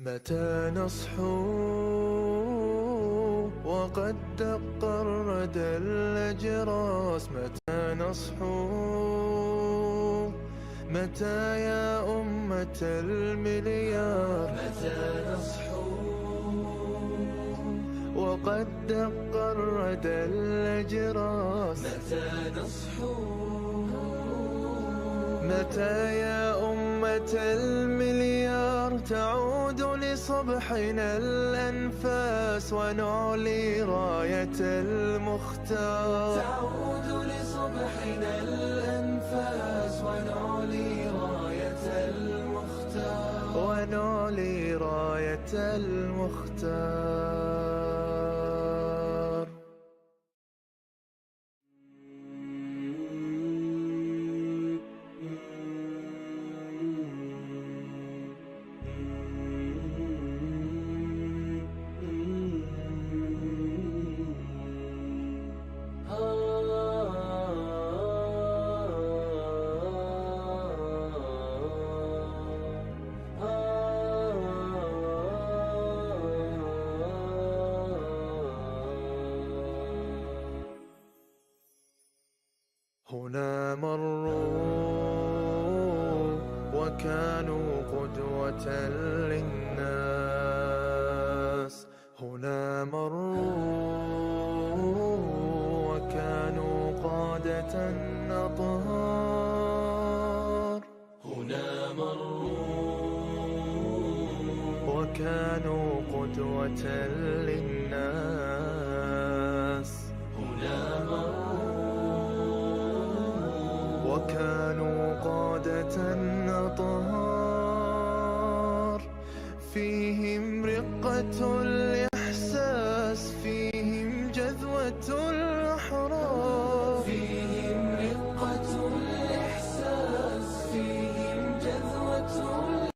متى نصحو وقد دق الردى الأجراس؟ متى نصحو؟ متى يا أمة المليار؟ متى نصحو وقد دق الردى الأجراس؟ متى نصحو؟ متى يا أمة المليار تعود لصبحنا الأنفاس ونعلي راية المختار؟ تعود لصبحنا الأنفاس ونعلي راية المختار، ونعلي راية المختار. هنا مروا وكانوا قدوة للناس، هنا مروا وكانوا قادة أطهار، هنا مروا وكانوا قدوة للناس، هنا مروا وكانوا قادة أطهار. فيهم رقة الإحساس، فيهم جذوة الأحرار، فيهم رقة الإحساس، فيهم جذوة الأحرار.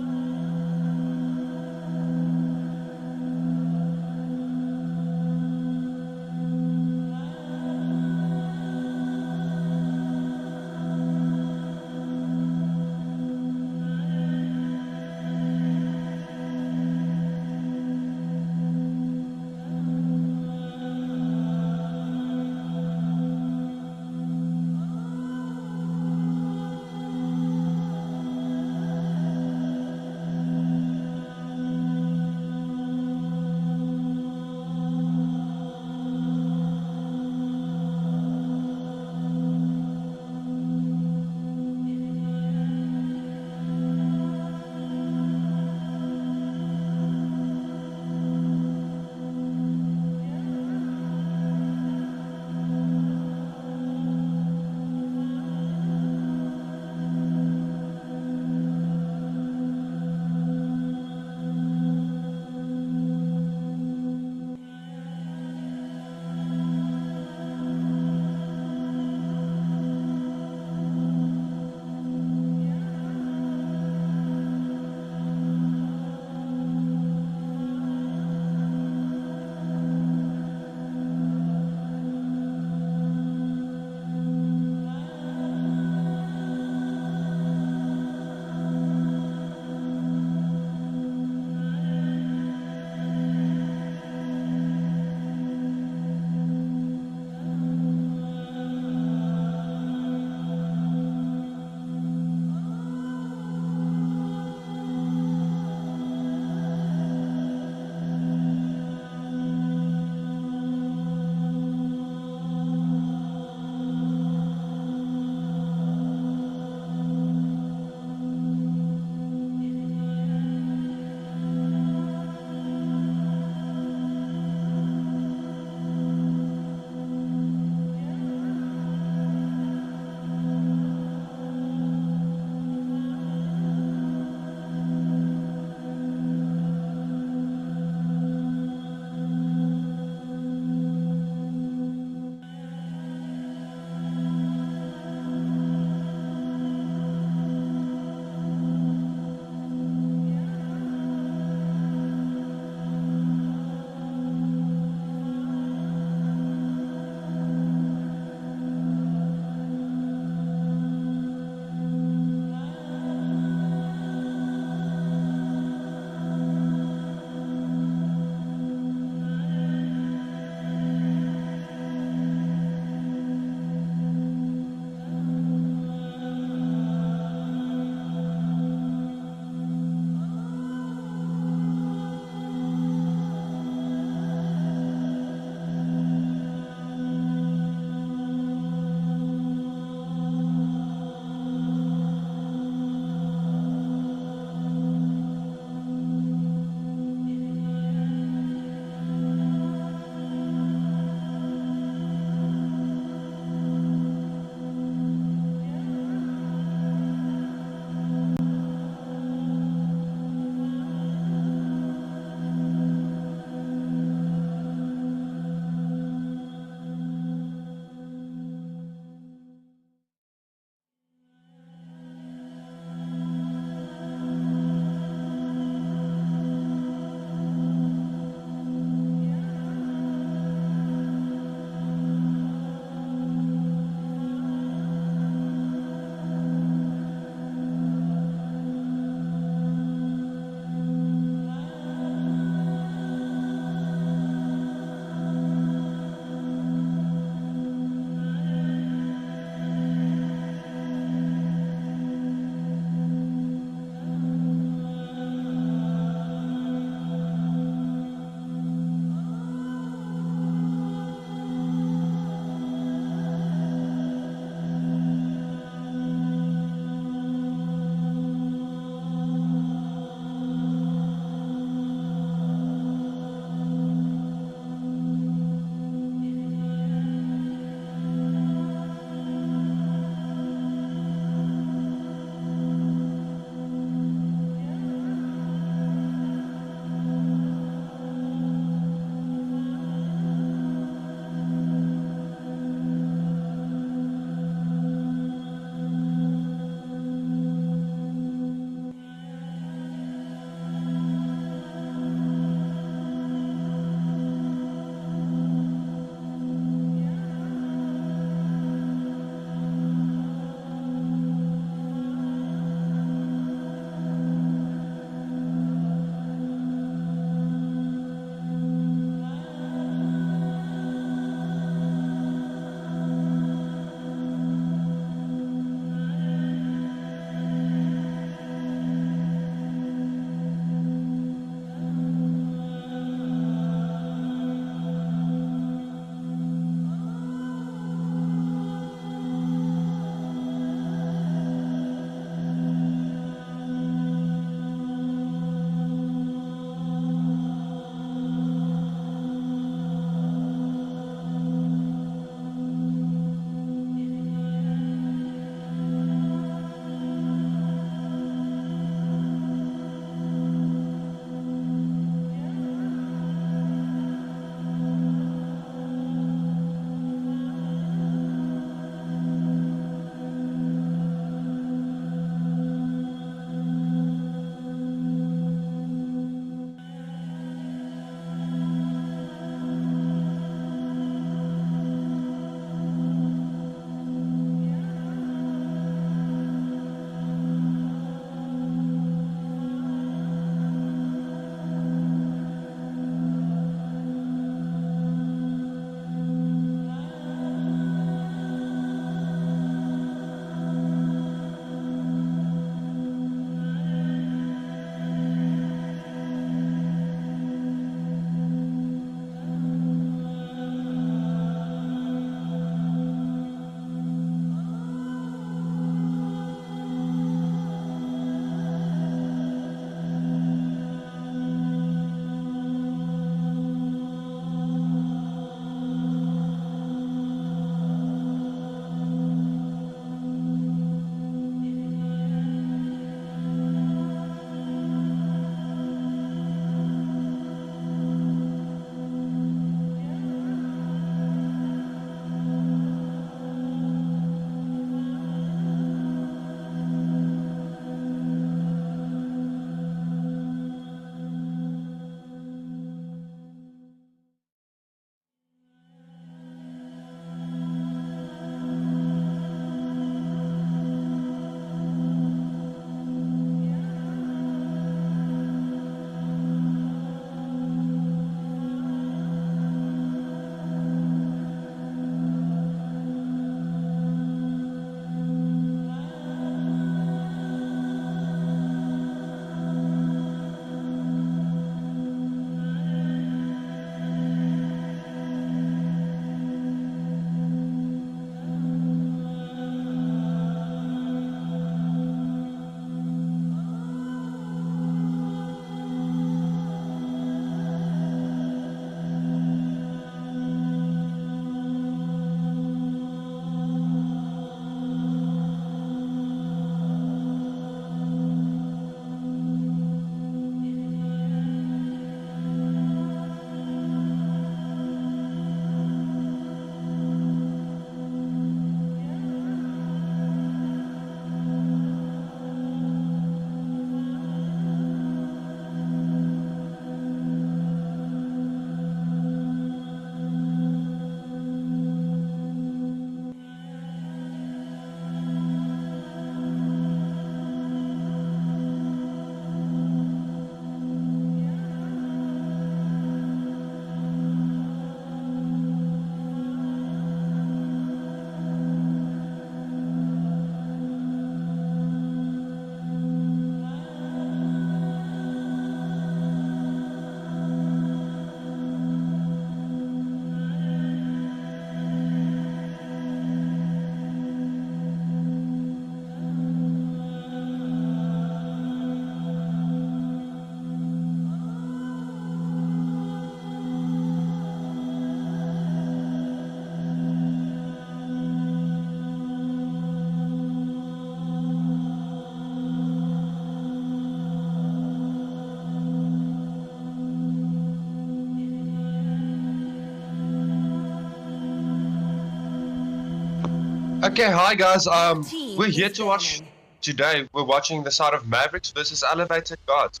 Okay, hi guys. Team We're here is to watch banning. today. We're watching the side of Mavericks versus Elevated Godz.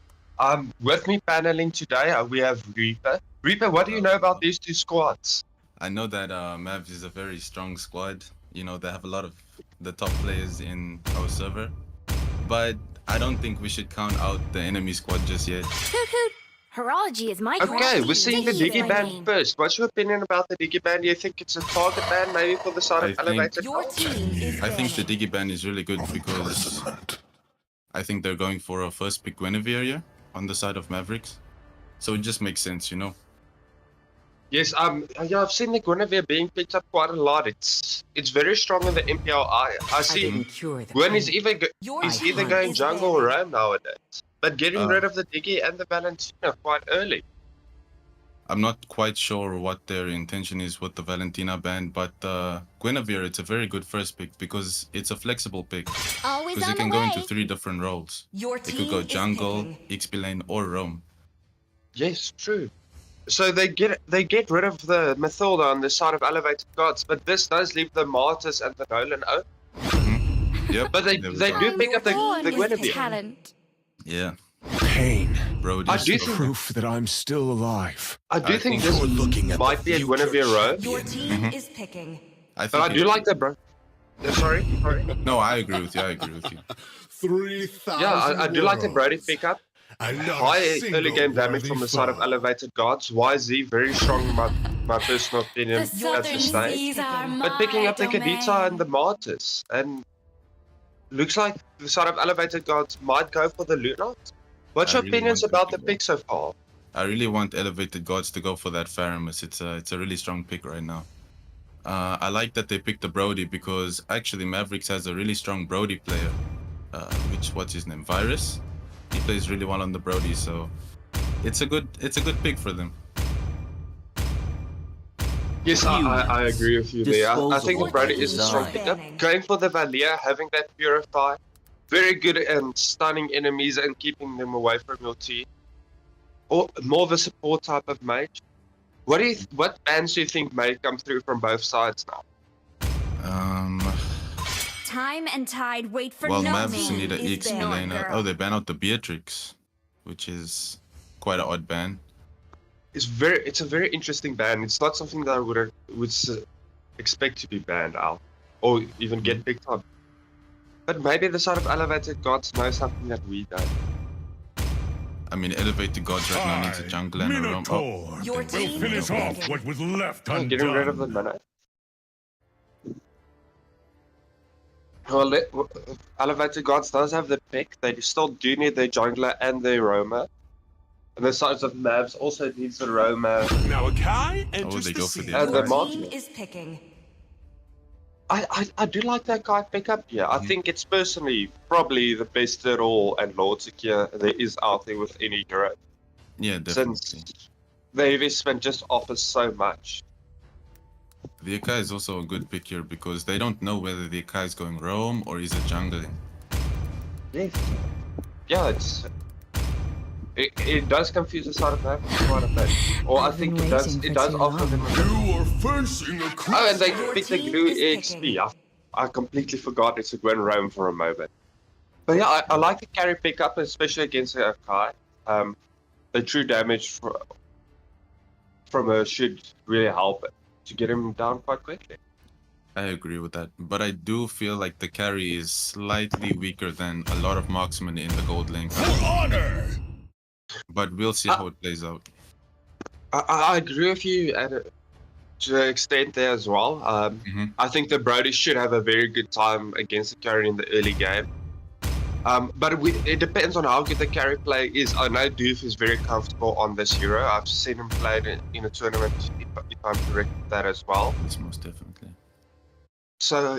With me paneling today, we have Reaper. Reaper, what do you know about these two squads? I know that Mavs is a very strong squad. You know, they have a lot of the top players in our server. But I don't think we should count out the enemy squad just yet. Hoot hoot! Horology is my Okay, we're seeing the Diggy is Diggy my ban name. first. What's your opinion about the Diggy ban? Do you think it's a target ban maybe for the side I of think- Elevated Your Godz? team is I think the banning. Diggy ban is really good because I think they're going for a first pick Guinevere here on the side of Mavericks. So it just makes sense, you know. Yes, yeah, I've seen the Guinevere being picked up quite a lot. It's very strong in the MPL. I see Gwen is Your is team either going is jungle or banning. roam nowadays. But getting rid of the Diggy and the Valentina quite early. I'm not quite sure what their intention is with the Valentina ban, but Guinevere, it's a very good first pick because it's a flexible pick. Always Because on you can the go way. into 3 different roles. Your It team could go is jungle, picking. XP lane, or roam. Yes, true. So they get rid of the Mathilda on the side of Elevated Gods, but this does leave the Martyrs and the Nolan out. Yep. But they there we they go. do I'm pick up the born with Guinevere. talent. Yeah. Pain. Bro, I this do is think Proof that I'm still alive. I do I think think this you're looking at might the be a future Guinevere row. Your team is picking. I But think I do like the bro. Sorry. No, I agree with you. I agree with you. 3,000 Yeah, I do like the Brody worlds. pickup. And not a High single early game damage worthy from the side of foe. Elevated Gods. YZ very strong in my personal opinion The at southern this stage. seas are my But picking up the Kadita domain. and the Martyrs, and looks like the side of Elevated Gods might go for the Luna. What's I your really opinions want them about to the go. pick so far? I really want Elevated Gods to go for that Faramus. It's a really strong pick right now. I like that they picked the Brody because actually Mavericks has a really strong Brody player. What's his name? Virus. He plays really well on the Brody, so it's a good pick for them. Yes, I agree with you there. I think the Your Brody team is a strong is pickup. banning. Going for the Valia, having that Purify, very good at stunning enemies and keeping them away from your team. Or more of a support type of mage. What bans do you think may come through from both sides now? Time and tide wait for Well, no Mavs man. need an is XP banned, laner. girl. Oh, they ban out the Beatrix, which is quite an odd ban. It's a very interesting ban. It's not something that I would expect to be banned out or even get picked up. But maybe the side of Elevated Gods knows something that we don't. I mean, Elevated Gods right now needs a jungle and a roam. Oh, Minotaur Your will team finish is off picking. what was left Oh, getting rid of the undone. mana. Well, Elevated Gods does have the pick. They still do need their jungler and their roamer. And the sides of Mavs also needs the roamer. Now Akai oh, enters they the go for scene. the And the Your Akai. Martin. team is picking. I do like that guy pickup. Yeah, I think it's personally probably the best at all and Lord Secure there is out there with any hero. Yeah, definitely. Since the investment just offers so much. The Akai is also a good pick here because they don't know whether the Akai is going roam or is it jungling. Yes. Yeah, it does confuse the side of that quite a bit. Or I think it does offer them a bit. You are facing a Oh, and they Your picked the team Glue is EXP. picking. I completely forgot it's a Gwen Rome for a moment. But yeah, I like the carry pickup, especially against the Akai. The true damage from her should really help to get him down quite quickly. I agree with that, but I do feel like the carry is slightly weaker than a lot of marksmen in the gold lane. for honor. But we'll see how it plays out. I agree with you to an extent there as well. I think the Brody should have a very good time against the carry in the early game. But it depends on how good the carry play is. I know Doof is very comfortable on this hero. I've seen him play it in a tournament, if I'm correct with that as well. It's most definitely. So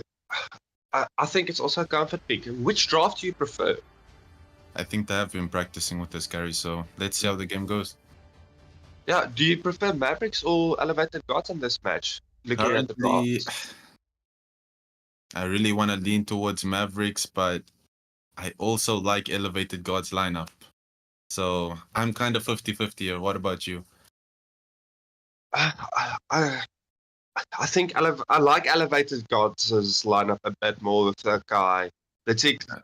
I think it's also a comfort pick. Which draft do you prefer? I think they have been practicing with this carry, so let's see how the game goes. Yeah, do you prefer Mavericks or Elevated Gods in this match? Looking at the Currently, drafts. I really want to lean towards Mavericks, but I also like Elevated God's lineup. So I'm kind of 50-50 here. What about you? I I think I like elevated Godz' lineup a bit more with the guy.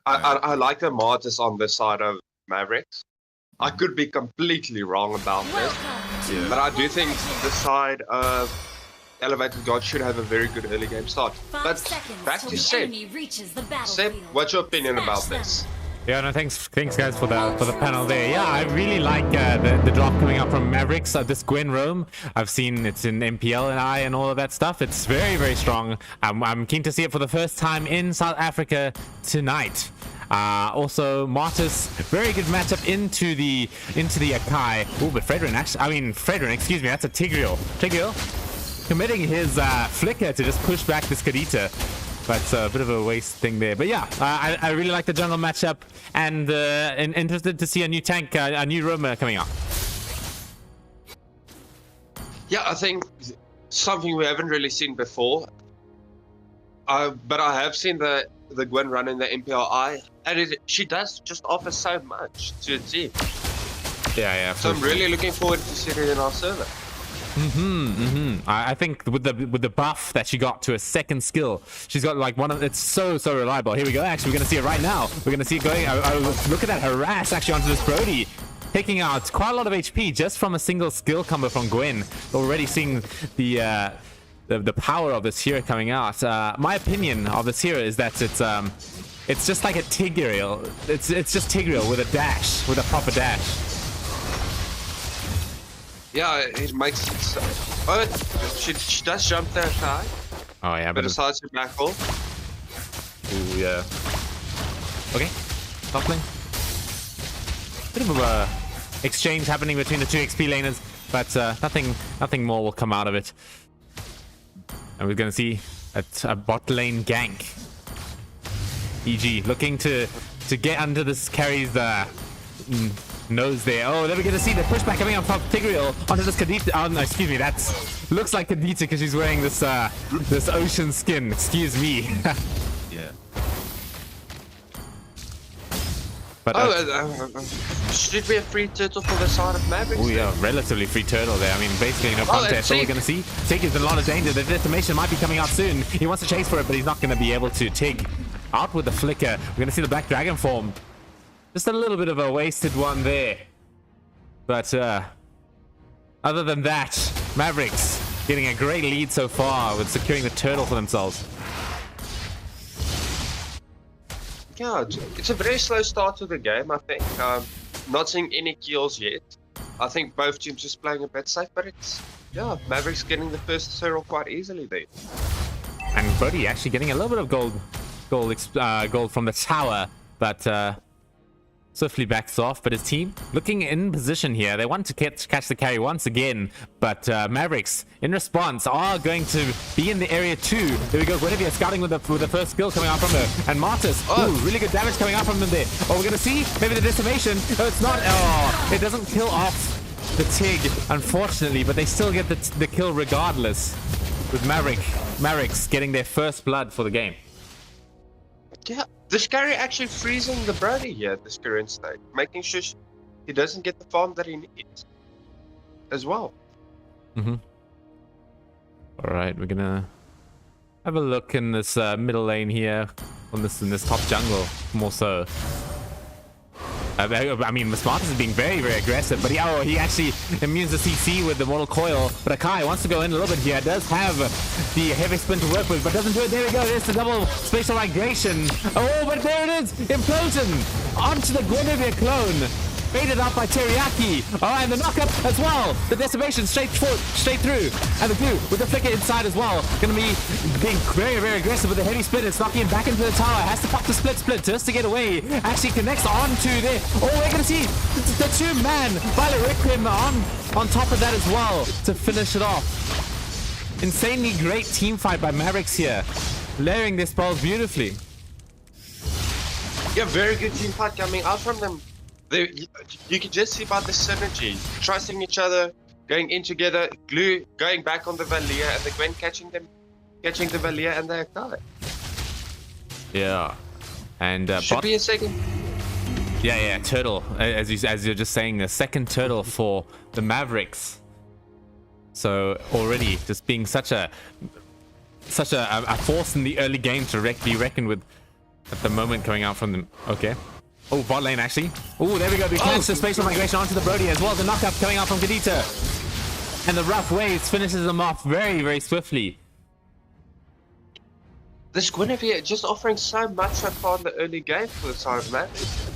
I like the Martyrs on the side of Mavericks. I could be completely wrong about this, but I do think the side of elevated God should have a very good early game start. But back to Seb. Seb, what's your opinion about this? Yeah, no, thanks guys for the panel there. Yeah, I really like the drop coming up from Mavericks. This Gwen roam, I've seen it's in MPL and I and all of that stuff. It's very, very strong. I'm keen to see it for the first time in South Africa tonight. Also, Martis, very good matchup into the Akai. Oh, but Fredrin, excuse me, that's a Tigreal. Tigreal committing his flicker to just push back this Kadita. But a bit of a waste thing there. But yeah, I really like the general matchup, and interested to see a new tank, a new roamer coming up. Yeah, I think something we haven't really seen before. But I have seen the Gwen run in the MPLI, and she does just offer so much to a team. Yeah. So I'm really looking forward to seeing her in our server. I think with the buff that she got to a second skill, she's got like it's so reliable. Here we go. Actually, we're gonna see it right now. We're gonna see it going. Look at that harass actually onto this Brody, taking out quite a lot of HP just from a single skill combo from Gwen. Already seeing the power of this hero coming out. My opinion of this hero is that it's just like a Tigreal. It's just Tigreal with a dash, with a proper dash. Yeah, it makes sense. Oh, she does jump there high. Oh yeah, but decides to back off. Ooh, yeah. Okay, top lane. Bit of a exchange happening between the two XP laners, but nothing more will come out of it. And we're gonna see a bot lane gank. EG looking to get under this carry's nose there. Oh, then we're gonna see the pushback coming up from Tigreal onto this Kadita. Oh no, excuse me, looks like Kadita because she's wearing this this ocean skin. Excuse me. Yeah. But should be a free turtle for the side of Mavericks. Oh yeah, relatively free turtle there. I mean, basically no contest. So we're gonna see Tig is in a lot of danger. The decimation might be coming out soon. He wants to chase for it, but he's not gonna be able to. Tig out with the flicker. We're gonna see the Black Dragon form. Just a little bit of a wasted one there. But other than that, Mavericks getting a great lead so far with securing the turtle for themselves. Yeah, it's a very slow start to the game, I think. Not seeing any kills yet. I think both teams just playing a bit safe, but yeah, Mavericks getting the first turtle quite easily there. And Brody actually getting a little bit of gold from the tower, but swiftly backs off. But his team looking in position here. They want to catch the carry once again, but Mavericks in response are going to be in the area too. There we go. Guinevere scouting with the first skill coming out from her, and Martis. Ooh, really good damage coming out from them there. Oh, we're gonna see maybe the decimation. Oh, it's not. Oh, it doesn't kill off the Tig, unfortunately, but they still get the kill regardless. With Mavericks getting their first blood for the game. Yeah, this carry actually freezing the Brody here at this current state, making sure he doesn't get the farm that he needs as well. All right, we're gonna have a look in this middle lane here, in this top jungle more so. I mean, Smartus is being very, very aggressive, but he actually immunes the CC with the Mortal Coil. But Akai wants to go in a little bit here. Does have the heavy spin to work with, but doesn't do it. There we go. There's the double spatial migration. Oh, but there it is. Implosion onto the Guinevere clone. Baited up by Teriyaki. All right, and the knockup as well. The decimation straight through. And the glue with the flicker inside as well. Going to be being very, very aggressive with the heavy split. It's knocking him back into the tower. Has to pop the split just to get away. Actually connects onto there. Oh, we're going to see the two-man Violet Requiem on top of that as well to finish it off. Insanely great team fight by Mavericks here. Layering their spells beautifully. Yeah, very good team fight coming out from them. You can just see about the synergy, trusting each other, going in together, glue, going back on the Valia, and the Gwen catching the Valia and the Akai. Yeah, and should be a second. Yeah, turtle. As you're just saying, the second turtle for the Mavericks. So already just being such a force in the early game to be reckoned with at the moment coming out from them. Okay. Oh, bot lane actually. Oh, there we go. We cleanse the spatial migration onto the Brody as well. The knockup coming out from Kadita. And the rough waves finishes them off very, very swiftly. This Guinevere just offering so much so far in the early game for the side of Mavericks.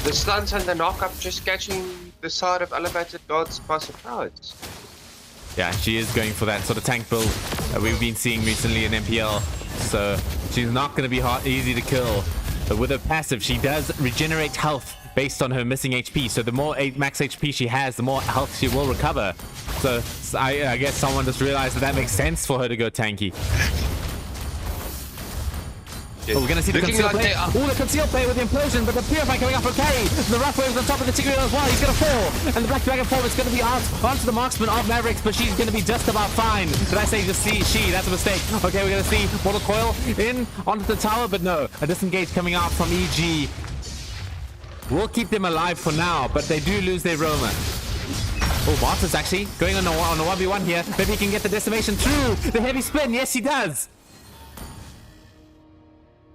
The stuns and the knockup just catching the side of elevated Godz by surprise. Yeah, she is going for that sort of tank build that we've been seeing recently in MPL. So she's not going to be easy to kill. But with her passive, she does regenerate health based on her missing HP. So the more max HP she has, the more health she will recover. So I guess someone just realized that makes sense for her to go tanky. Oh, we're going to see the conceal play. Oh, the conceal play with the implosion, but the Purify coming up for carry. The rough waves on top of the Tigreal as well. He's going to fall. And the Black Dragon form is going to be out onto the marksman of Mavericks, but she's going to be just about fine. Did I say just she? That's a mistake. Okay, we're going to see Mortal Coil in onto the tower, but no. A disengage coming out from EG. We'll keep them alive for now, but they do lose their roamer. Oh, Martha's actually going on a 1v1 here. Maybe he can get the decimation through the heavy spin. Yes, he does.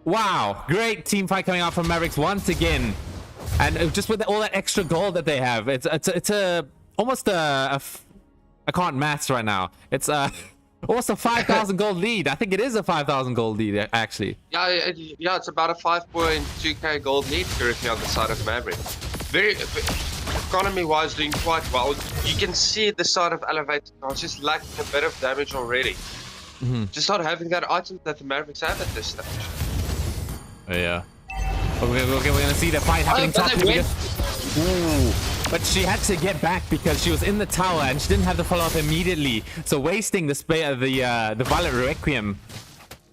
Wow, great team fight coming out from Mavericks once again, and just with all that extra gold that they have, it's almost I can't maths right now. It's almost a 5,000 gold lead. I think it is a 5,000 gold lead actually. Yeah, it's about a 5.2k gold lead currently on the side of Mavericks. Very economy-wise doing quite well. You can see the side of elevated Godz just lacking a bit of damage already. Just not having that item that the Mavericks have at this stage. Yeah. Okay, we're gonna see the fight happening top. Ooh. But she had to get back because she was in the tower and she didn't have the follow-up immediately. So wasting the Violet Requiem.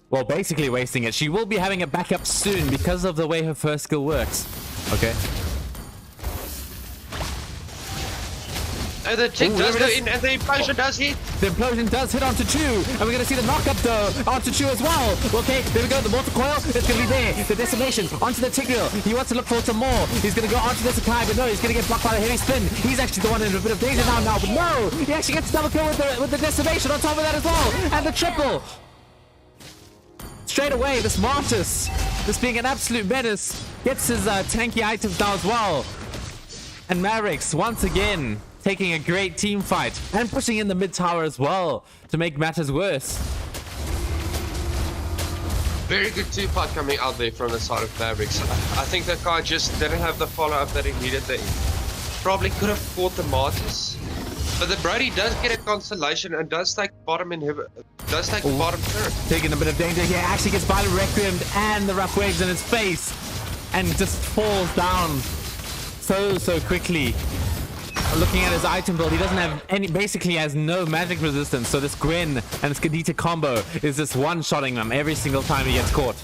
Well, basically wasting it. She will be having it back up soon because of the way her first skill works. Okay. And the tick does go in, and the implosion does hit. The implosion does hit onto 2, and we're gonna see the knockup though onto 2 as well. Okay, there we go. The Mortal Coil is gonna be there. The decimation onto the Tigreal. He wants to look for some more. He's gonna go onto the Sakai, but no, he's gonna get blocked by the heavy spin. He's actually the one in a bit of danger now, but no, he actually gets double kill with the decimation on top of that as well, and the triple. Straight away, this Martis, this being an absolute menace, gets his tanky items now as well. And Mavericks once again taking a great team fight and pushing in the mid tower as well to make matters worse. Very good team fight coming out there from the side of Mavericks. I think that guy just didn't have the follow-up that he needed there. Probably could have fought the Martis. But the Brody does get a constellation and does take bottom bottom turret. Taking a bit of danger here. Actually gets Violet Requiemed and the rough waves in his face. And just falls down so quickly. Looking at his item build, he doesn't have any, basically has no magic resistance. So this Gwen and this Kadita combo is just one-shotting him every single time he gets caught.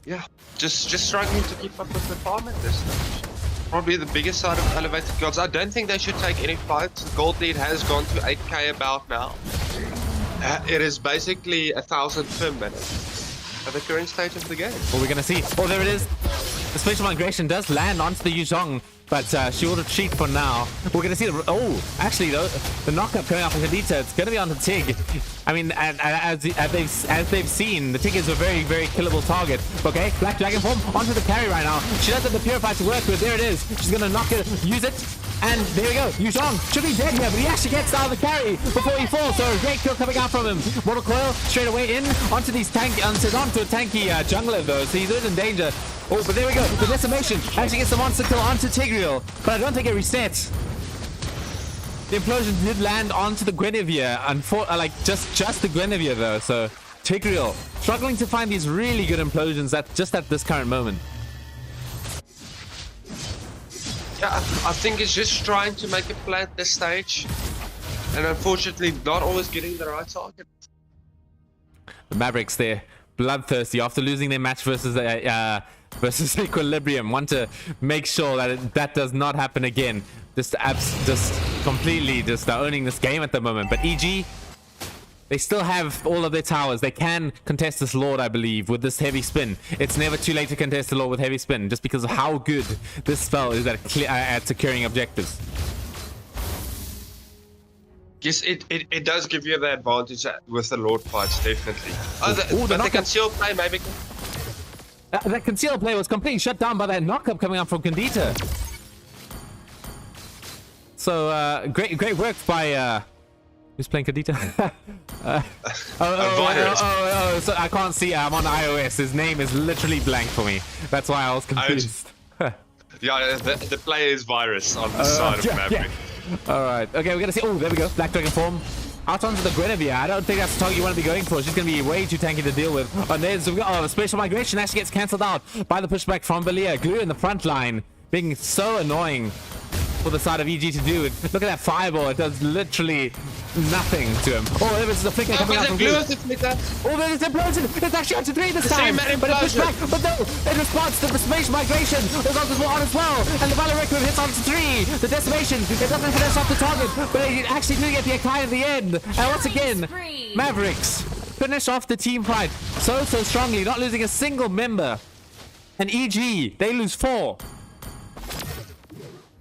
Yeah, just struggling to keep up with the farm at this stage. Probably the biggest side of elevated Godz. I don't think they should take any fights. The gold lead has gone to 8k about now. It is basically 1,000 per minute at the current stage of the game. What we're gonna see? Oh, there it is. The spatial migration does land onto the Yuzhong, but she will retreat for now. We're gonna see the actually though, the knockup coming off of Kadita. It's gonna be on the Tig. I mean, as they've seen, the Tig is a very, very killable target. Okay, Black Dragon form onto the carry right now. She does have the Purify to work with. There it is. She's gonna knock it, use it. And there we go. Yuzhong should be dead here, but he actually gets out of the carry before he falls. So a great kill coming out from him. Mortal Coil straight away in onto these onto a tanky jungler though, so he's in danger. Oh, but there we go. The decimation actually gets the monster kill onto Tigreal, but I don't think it resets. The implosion did land onto the Guinevere, and like just the Guinevere though. So Tigreal struggling to find these really good implosions at this current moment. Yeah, I think it's just trying to make a play at this stage, and unfortunately not always getting the right target. The Mavericks, they're bloodthirsty after losing their match versus Equilibrium. Want to make sure that that does not happen again. Just completely owning this game at the moment. But EG They still have all of their towers. They can contest this Lord, I believe, with this heavy spin. It's never too late to contest the Lord with heavy spin, just because of how good this spell is at securing objectives. Yes, it does give you the advantage with the Lord fights, definitely. Ooh, But the conceal play maybe. That conceal play was completely shut down by that knock-up coming up from Condita. So, great work by, who's playing Condita? So I can't see, I'm on iOS. His name is literally blank for me. That's why I was confused. Yeah, the player is Virus on the side of Maverick. Yeah. Alright, okay, we're gonna see, oh, there we go, Black Dragon form. Out onto the Guinevere. I don't think that's the target you want to be going for. She's going to be way too tanky to deal with. And there's the spatial migration actually gets cancelled out by the pushback from Valia. Glue in the front line, being so annoying for the side of EG to do. Look at that fireball. It does literally nothing to him. Oh, there is a flicker coming out from Glue. Oh, there is an implosion. It's actually up to 3 this time. But it pushed back. But no, in response to the spatial migration, the Godz will on as well. And the Valorek hits on to 3. The decimation, it doesn't finish off the target, but it actually do get the Akai in the end. And once again, Mavericks finish off the team fight so strongly, not losing a single member. And EG, they lose 4.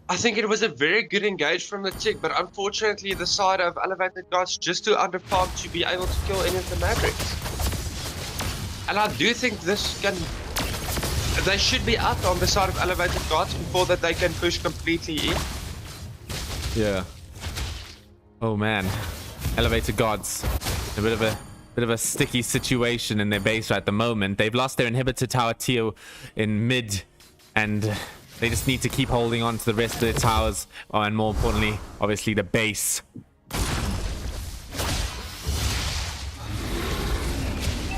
I think it was a very good engage from the tick, but unfortunately the side of Elevated Godz just too underfarmed to be able to kill any of the Mavericks. And I do think they should be up on the side of Elevated Godz before that they can push completely in. Yeah. Oh man. Elevated Godz. A bit of a sticky situation in their base right at the moment. They've lost their inhibitor tower tier in mid, and they just need to keep holding on to the rest of their towers, and more importantly, obviously the base.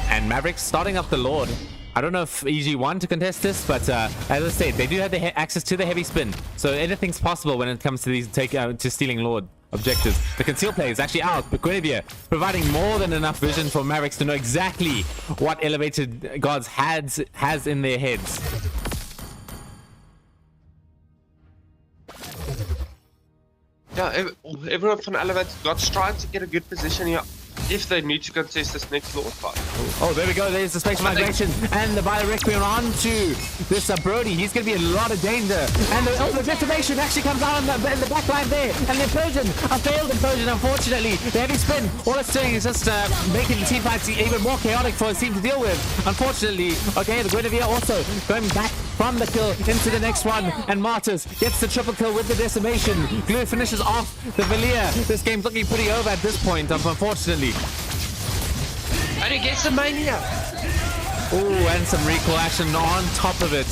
And Mavericks starting up the Lord. I don't know if EG won to contest this, but as I said, they do have the access to the heavy spin, so anything's possible when it comes to these to stealing Lord objectives. The conceal play is actually out, but Guinevere providing more than enough vision for Mavericks to know exactly what Elevated Godz has in their heads. Yeah, everyone from Elevated Godz trying to get a good position here if they need to contest this next Lord fight. Oh, there we go. There's the spatial migration, and the Biorequiem on to this Brody. He's going to be in a lot of danger. And the detonation actually comes out in the back line there. And the implosion, a failed implosion, unfortunately. The heavy spin, all it's doing is just making the team fights even more chaotic for his team to deal with. Unfortunately, okay, the Guinevere also going back from the kill into the next one, and Martyrs gets the triple kill with the decimation. Glue finishes off the Valia. This game's looking pretty over at this point, unfortunately. And he gets the Mania. Oh, and some recall action on top of it.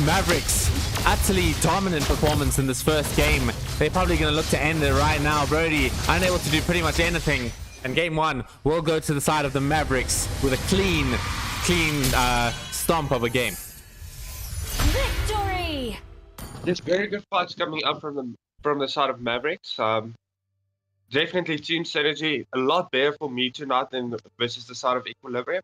Mavericks, utterly dominant performance in this first game. They're probably going to look to end it right now. Brody unable to do pretty much anything. And game 1 will go to the side of the Mavericks with a clean stomp of a game. Victory! There's very good fights coming up from the side of Mavericks. Definitely team synergy a lot better for me tonight than versus the side of Equilibrium.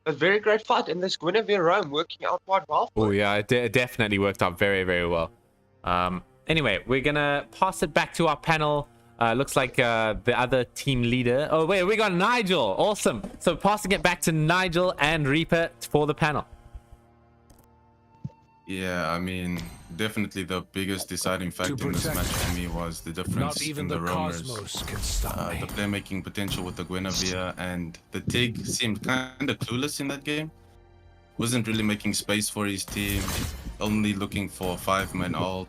A very great fight, and this Guinevere Rome working out quite well. Oh yeah, it definitely worked out very, very well. Anyway, we're gonna pass it back to our panel. Looks like the other team leader. Oh wait, we got Nigel. Awesome. So passing it back to Nigel and Reaper for the panel. Yeah, I mean, definitely the biggest deciding factor in this match for me was the difference in the roamers. The playmaking potential with the Guinevere, and the Tig seemed kind of clueless in that game. Wasn't really making space for his team, only looking for 5-man ult.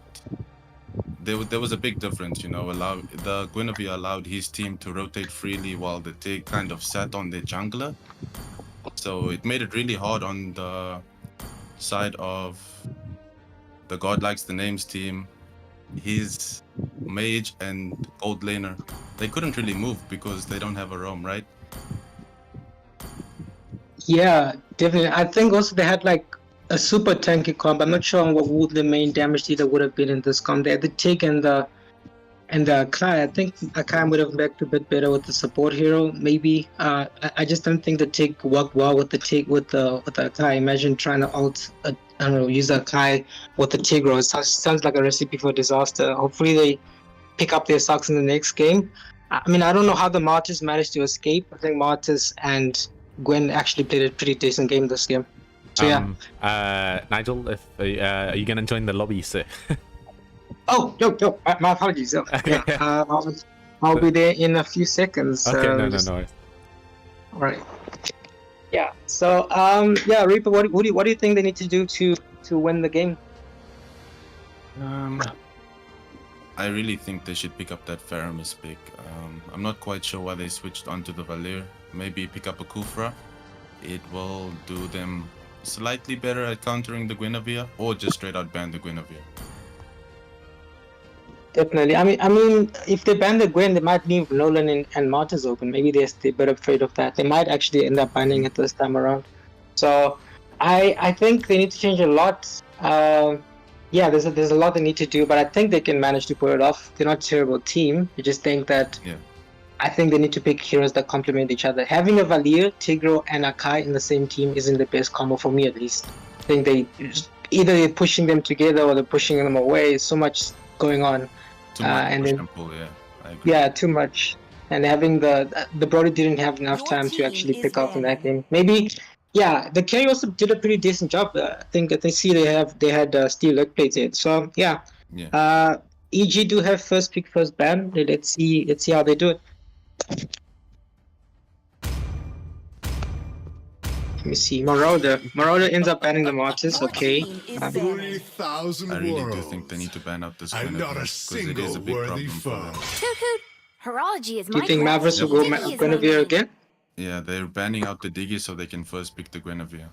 There was a big difference, you know. The Guinevere allowed his team to rotate freely while the Tig kind of sat on their jungler. So it made it really hard on the side of the God Likes the Names team. His mage and gold laner, they couldn't really move because they don't have a roam, right? Yeah, definitely. I think also they had like a super tanky comp. I'm not sure what would the main damage dealer would have been in this comp. They had the Tick and the Akai. I think Akai would have worked a bit better with the support hero, maybe. I just don't think the Tick worked well with the Tick with the Akai. Imagine trying to I don't know, use the Akai with the Tigro. It sounds like a recipe for disaster. Hopefully they pick up their socks in the next game. I mean, I don't know how the Martyrs managed to escape. I think Martyrs and Gwen actually played a pretty decent game this game. So yeah. Nigel, if are you gonna join the lobby, sir? Oh, yo, my apologies. Yo. Yeah, I'll be there in a few seconds. Okay, no. All right. Yeah. So, yeah, Reaper, what do you think they need to do to win the game? I really think they should pick up that Faramis pick. I'm not quite sure why they switched onto the Valir. Maybe pick up a Kufra. It will do them slightly better at countering the Guinevere, or just straight out ban the Guinevere. Definitely. I mean, if they ban the Gwen, they might leave Nolan and Martyrs open. Maybe they're a bit afraid of that. They might actually end up banning it this time around. So, I think they need to change a lot. Yeah, there's a lot they need to do, but I think they can manage to pull it off. They're not a terrible team. I just think that I think they need to pick heroes that complement each other. Having a Valir, Tigro, and Akai in the same team isn't the best combo for me, at least. I think either they're pushing them together or they're pushing them away. So much going on. Too much and push then, and pull, yeah. I agree. Yeah, too much. And having the Brody didn't have enough time to actually pick up in that game. Maybe. Yeah, the carry also did a pretty decent job. I think they had steel leg plates in. So yeah. EG do have first pick, first ban. Let's see how they do it. Let me see. Marauder ends up banning the Martyrs. Okay. 3,000 I really do worlds. think they need to ban out this And Guinevere not a because it single is a big worthy problem for them. foe. Hoot hoot. Horology is Do my you think class. Mavericks will go Diggy is Guinevere my again? Yeah, they're banning out the Diggy so they can first pick the Guinevere.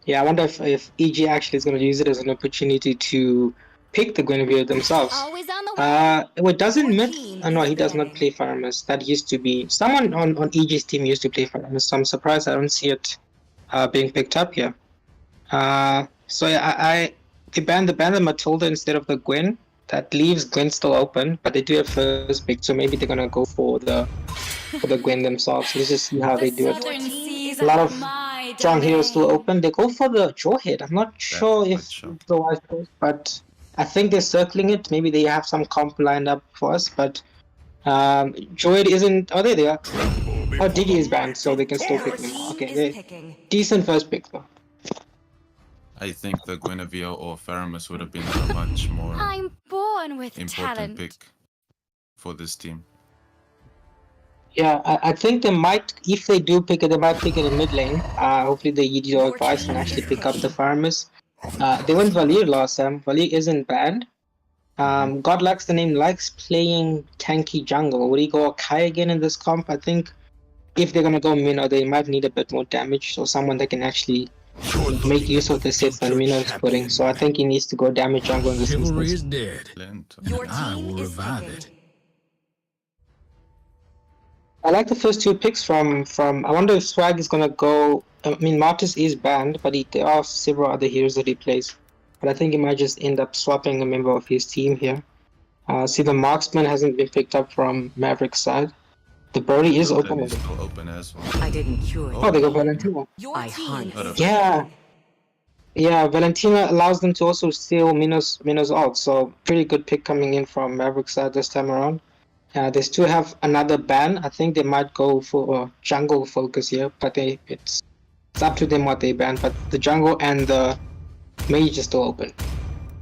Yeah, I wonder if EG actually is going to use it as an opportunity to pick the Guinevere themselves. Always on the way. Well, doesn't Your Myth? team Oh, no, is he does not banning. play Faramis. That used to be someone on EG's team used to play Faramis. So I'm surprised I don't see it being picked up here. So yeah, they banned the Matilda instead of the Gwen. That leaves Gwen still open, but they do have first pick, so maybe they're gonna go for the Gwen themselves. Let's just see how they do it. Southern seas A lot of my strong heroes still domain. open. They go for the Jawhead. I'm not sure quite if sure. it's the wise choice, but I think they're circling it. Maybe they have some comp lined up for us, but Jawhead isn't. Oh, there they are. Oh, Diggy is banned, so they can still Your pick them. team Okay, is they picking. decent first pick though. I think the Guinevere or Faramis would have been a much more I'm born with important talent. pick for this team. Yeah, I think they might, if they do pick it, they might pick it in mid lane. Hopefully the EDO advice can actually pick up the Farmers. They went Valir last time. Valir isn't bad. God likes the name, likes playing tanky jungle. Would he go Kai again in this comp? I think if they're gonna go Minnow, they might need a bit more damage, so someone that can actually make use of the sets that Minnow is putting. So I think he needs to go damage jungle in this Chivalry instance. is dead. Lent. Your I team will is revive picking. it. I like the first two picks from. I wonder if Swag is gonna go. I mean, Martis is banned, but there are several other heroes that he plays. But I think he might just end up swapping a member of his team here. See, the Marksman hasn't been picked up from Mavericks side. The Brody is open. Is still open as well. I didn't cure Oh, they go Valentina. Your I team hunt. is Yeah. picking. Yeah, Valentina allows them to also steal Minnows out. So pretty good pick coming in from Mavericks side this time around. They still have another ban. I think they might go for a jungle focus here, but it's up to them what they ban. But the jungle and the mage is still open.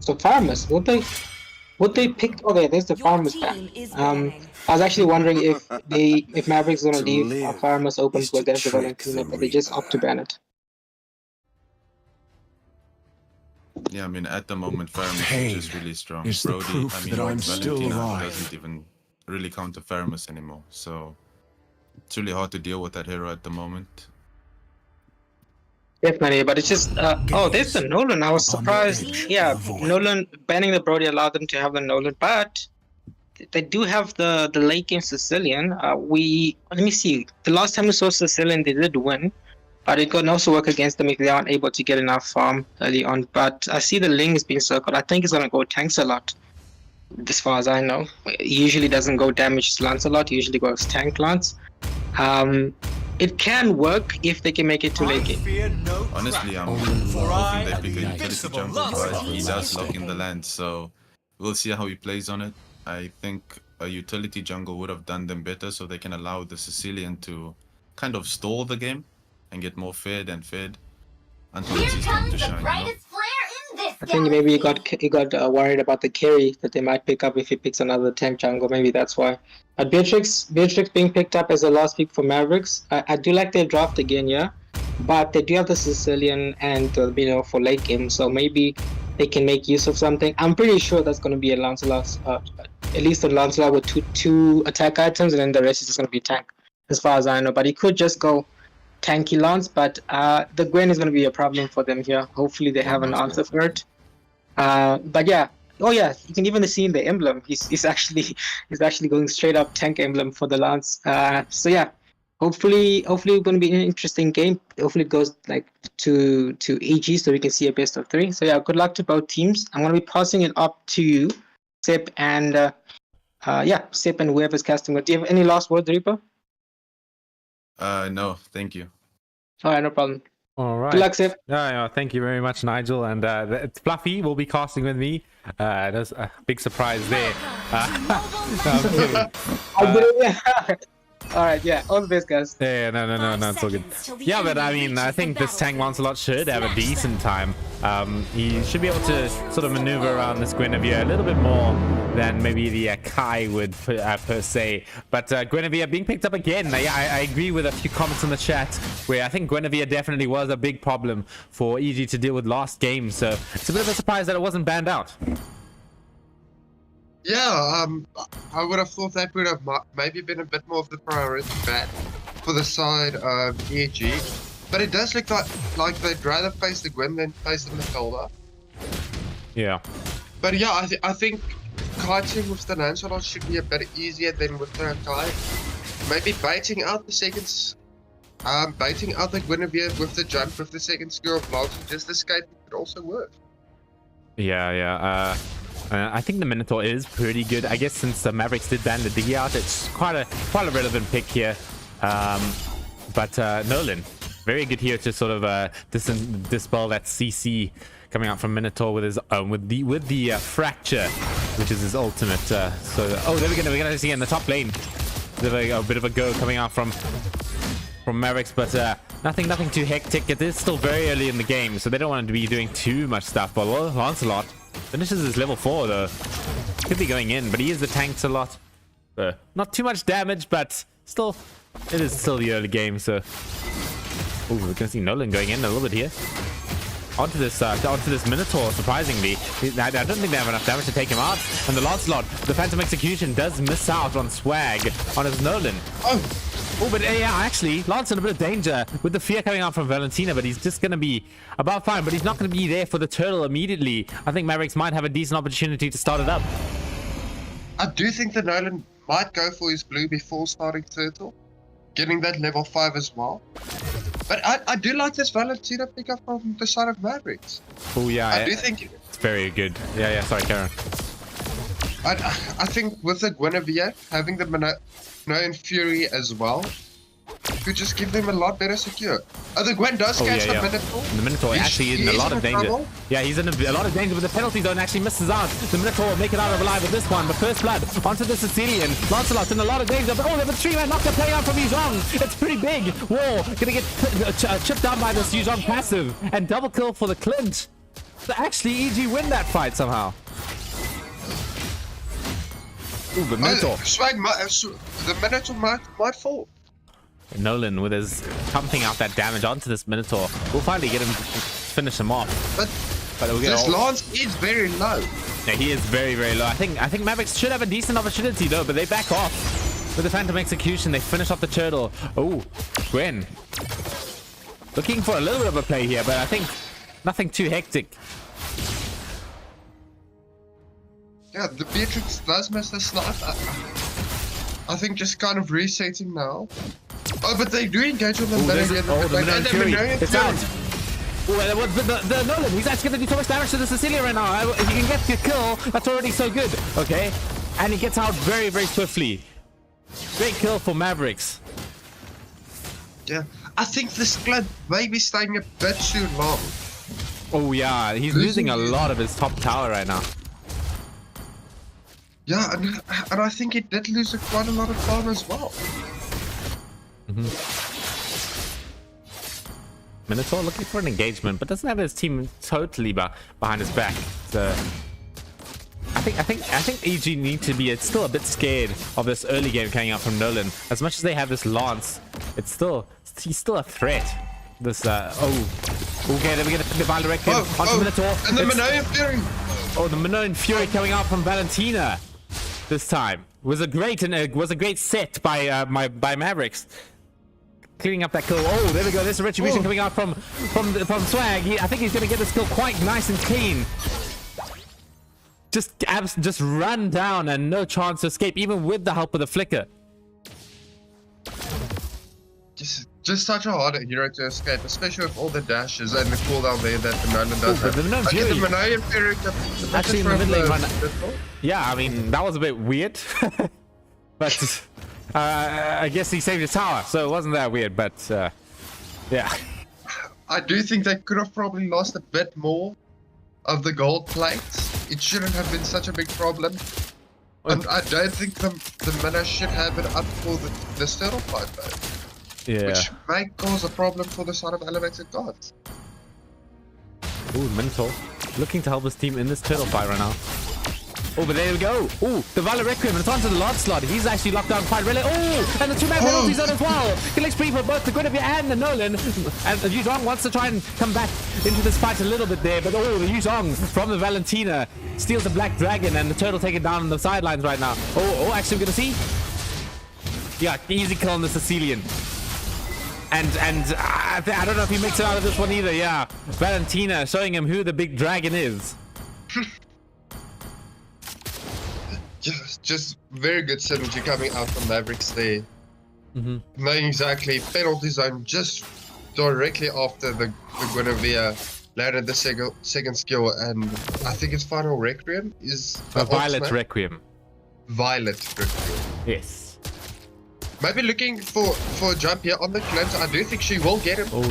So Farmers, would they pick? Oh, there's the Your Farmers team ban. is banning. I was actually wondering if Mavericks gonna To leave live Farmers open is for to them to trick Valentina, the but they just Reaper. opt to ban it. Yeah, I mean, at the moment, Faramis Pain is just really strong. is the Brody, proof I mean, that I'm with still Valentina alive. doesn't even really counter Faramis anymore. So it's really hard to deal with that hero at the moment. Definitely, but it's just oh, there's the Nolan. I was Upon the surprised. edge Yeah, of the void. Nolan banning the Brody allowed them to have the Nolan, but they do have the late game Sicilian. Let me see. The last time we saw Sicilian, they did win, but it can also work against them if they aren't able to get enough farm early on. But I see the Ling is being circled. I think it's gonna go tanks a lot. As far as I know, he usually doesn't go damage Lance a lot. He usually goes tank Lance. It can work if they can make it to late game. Honestly, I'm For I hoping they am pick the a utility invincible jungle, but he Lancelot. does lock in the land, so we'll see how he plays on it. I think a utility jungle would have done them better, so they can allow the Sicilian to kind of stall the game and get more fed and fed until it's his time to shine. You know? I think maybe he got worried about the carry that they might pick up if he picks another tank jungle. Maybe that's why. Beatrix being picked up as a last pick for Mavericks. I do like their draft again, yeah, but they do have the Sicilian and for late game, so maybe they can make use of something. I'm pretty sure that's going to be a Lancelot, at least a Lancelot with two attack items, and then the rest is just going to be tank, as far as I know. But he could just go tanky Lance, but the Gwen is going to be a problem for them here. Hopefully they have an answer for it. But yeah, oh yeah, you can even see in the emblem, he's actually going straight up tank emblem for the Lance. So yeah, hopefully it's going to be an interesting game. Hopefully it goes like to AG, so we can see a best of 3. So yeah, good luck to both teams. I'm going to be passing it up to you, Sip, and Sip and whoever's casting it. Do you have any last words, Reaper? No, thank you. All right, no problem. All right. Good luck, Sip. Thank you very much, Nigel. And Fluffy will be casting with me. There's a big surprise there. No, I'm kidding. All right, yeah, all the best, guys. Yeah, no, it's all good. Yeah, but I mean, I think this tank Lancelot should have a decent time. He should be able to sort of maneuver around this Guinevere a little bit more than maybe the Kai would per se. But Guinevere being picked up again. I agree with a few comments in the chat where I think Guinevere definitely was a big problem for EG to deal with last game. So it's a bit of a surprise that it wasn't banned out. Yeah, I would have thought that would have maybe been a bit more of the priority bat for the side of EG. But it does look like they'd rather face the Gwen than face the Matilda. Yeah. But yeah, I think kiting with the Lancelot should be a bit easier than with the Kai. Maybe baiting out the seconds, baiting out the Guinevere with the jump with the second skill of blocks, just escaping could also work. Yeah. I think the Minotaur is pretty good. I guess since the Mavericks did ban the Diggy out, it's quite a relevant pick here. But Nolan, very good here to sort of dispel that CC coming out from Minotaur with his with the fracture, which is his ultimate. There we're gonna see in the top lane a bit of a go coming out from Mavericks, but nothing too hectic. It is still very early in the game, so they don't want to be doing too much stuff. But Lancelot finishes his level 4 though. Could be going in, but he is the tanks a lot. Not too much damage, but still, it is still the early game. So, we're gonna see Nolan going in a little bit here. Onto this Minotaur. Surprisingly, I don't think they have enough damage to take him out. And the Lancelot, the Phantom Execution, does miss out on swag on his Nolan. Oh, but yeah, actually, Lance in a bit of danger with the fear coming out from Valentina, but he's just going to be about fine, but he's not going to be there for the turtle immediately. I think Mavericks might have a decent opportunity to start it up. I do think the Nolan might go for his blue before starting turtle, getting that level 5 as well. But I do like this Valentina pickup from the side of Mavericks. Oh yeah, I do think it's very good. Yeah, sorry, Karen. I think with the Guinevere, having the Minoan Fury as well, could just give them a lot better secure. The Gwen does catch the Minotaur. The Minotaur actually is in a lot of danger. Trouble. Yeah, he's in a lot of danger, but the penalty zone actually misses out. The Minotaur will make it out of alive with this one, but first blood onto the Sicilian. Lancelot's in a lot of danger, but they have a 3-man knockdown play out from Yuzhong. It's pretty big. Whoa, gonna get chipped down by this Yuzhong passive, and double kill for the Clint. So actually, EG win that fight somehow. Ooh, the Minotaur. The Minotaur might fall. Nolan with his pumping out that damage onto this Minotaur. We'll finally get him to finish him off. But we'll get this Lance is very low. Yeah, he is very, very low. I think Mavericks should have a decent opportunity though, but they back off. With the Phantom Execution, they finish off the turtle. Oh, Gwen. Looking for a little bit of a play here, but I think nothing too hectic. Yeah, the Beatrix does miss the snipe. I think just kind of resetting now. Oh, but they do engage with the Minoan. The Minoan Fury. It's out. The Nolan, he's actually going to do so much damage to the Sicilian right now. If he can get the kill, that's already so good. Okay. And he gets out very, very swiftly. Great kill for Mavericks. Yeah. I think this Glad may be staying a bit too long. Oh, yeah. He's losing a lot of his top tower right now. Yeah, and I think it did lose quite a lot of time as well. Minotaur looking for an engagement, but doesn't have his team totally behind his back. So I think EG need to be still a bit scared of this early game coming out from Nolan. As much as they have this Lance, he's still a threat. This okay, then we get the Divine Requiem onto Minotaur. And the Minoan Fury. Oh, the Minoan Fury coming out from Valentina this time was a great set by Mavericks. Cleaning up that kill. Oh, there we go. There's a retribution coming out from Swag. I think he's going to get this kill quite nice and clean. Just run down and no chance to escape, even with the help of the flicker. Just such a hard hero to escape, especially with all the dashes and the cooldown there that the Nolan does have. The Minoan Fury actually in the mid lane run. Yeah, I mean that was a bit weird, but I guess he saved his tower, so it wasn't that weird. But yeah, I do think they could have probably lost a bit more of the gold plates. It shouldn't have been such a big problem. And I don't think the Mina should have it up for the turtle fight though. Yeah. Which might cause a problem for the side of elevated Godz. Ooh, Minotaur looking to help his team in this turtle fight right now. Oh, but there we go. Oh, the Valor Requiem, and it's onto the Lord Slot. He's actually locked down quite really. Oh, and the two-man penalties on as well. Killing spree for both the Guinevere and the Nolan. And the Yuzhong wants to try and come back into this fight a little bit there, but oh, the Yuzhong from the Valentina steals the Black Dragon, and the turtle taken down on the sidelines right now. Oh, actually we're gonna see. Yeah, easy kill on the Sicilian. And I don't know if he makes it out of this one either. Yeah, Valentina showing him who the big dragon is. Just very good synergy coming out from Mavericks there. Knowing exactly penalty zone just directly after the Guinevere landed the second skill, and I think his final Requiem is a Violet Requiem. Violet Requiem. Yes. Maybe looking for a jump here on the cleanse. I do think she will get him. Oh,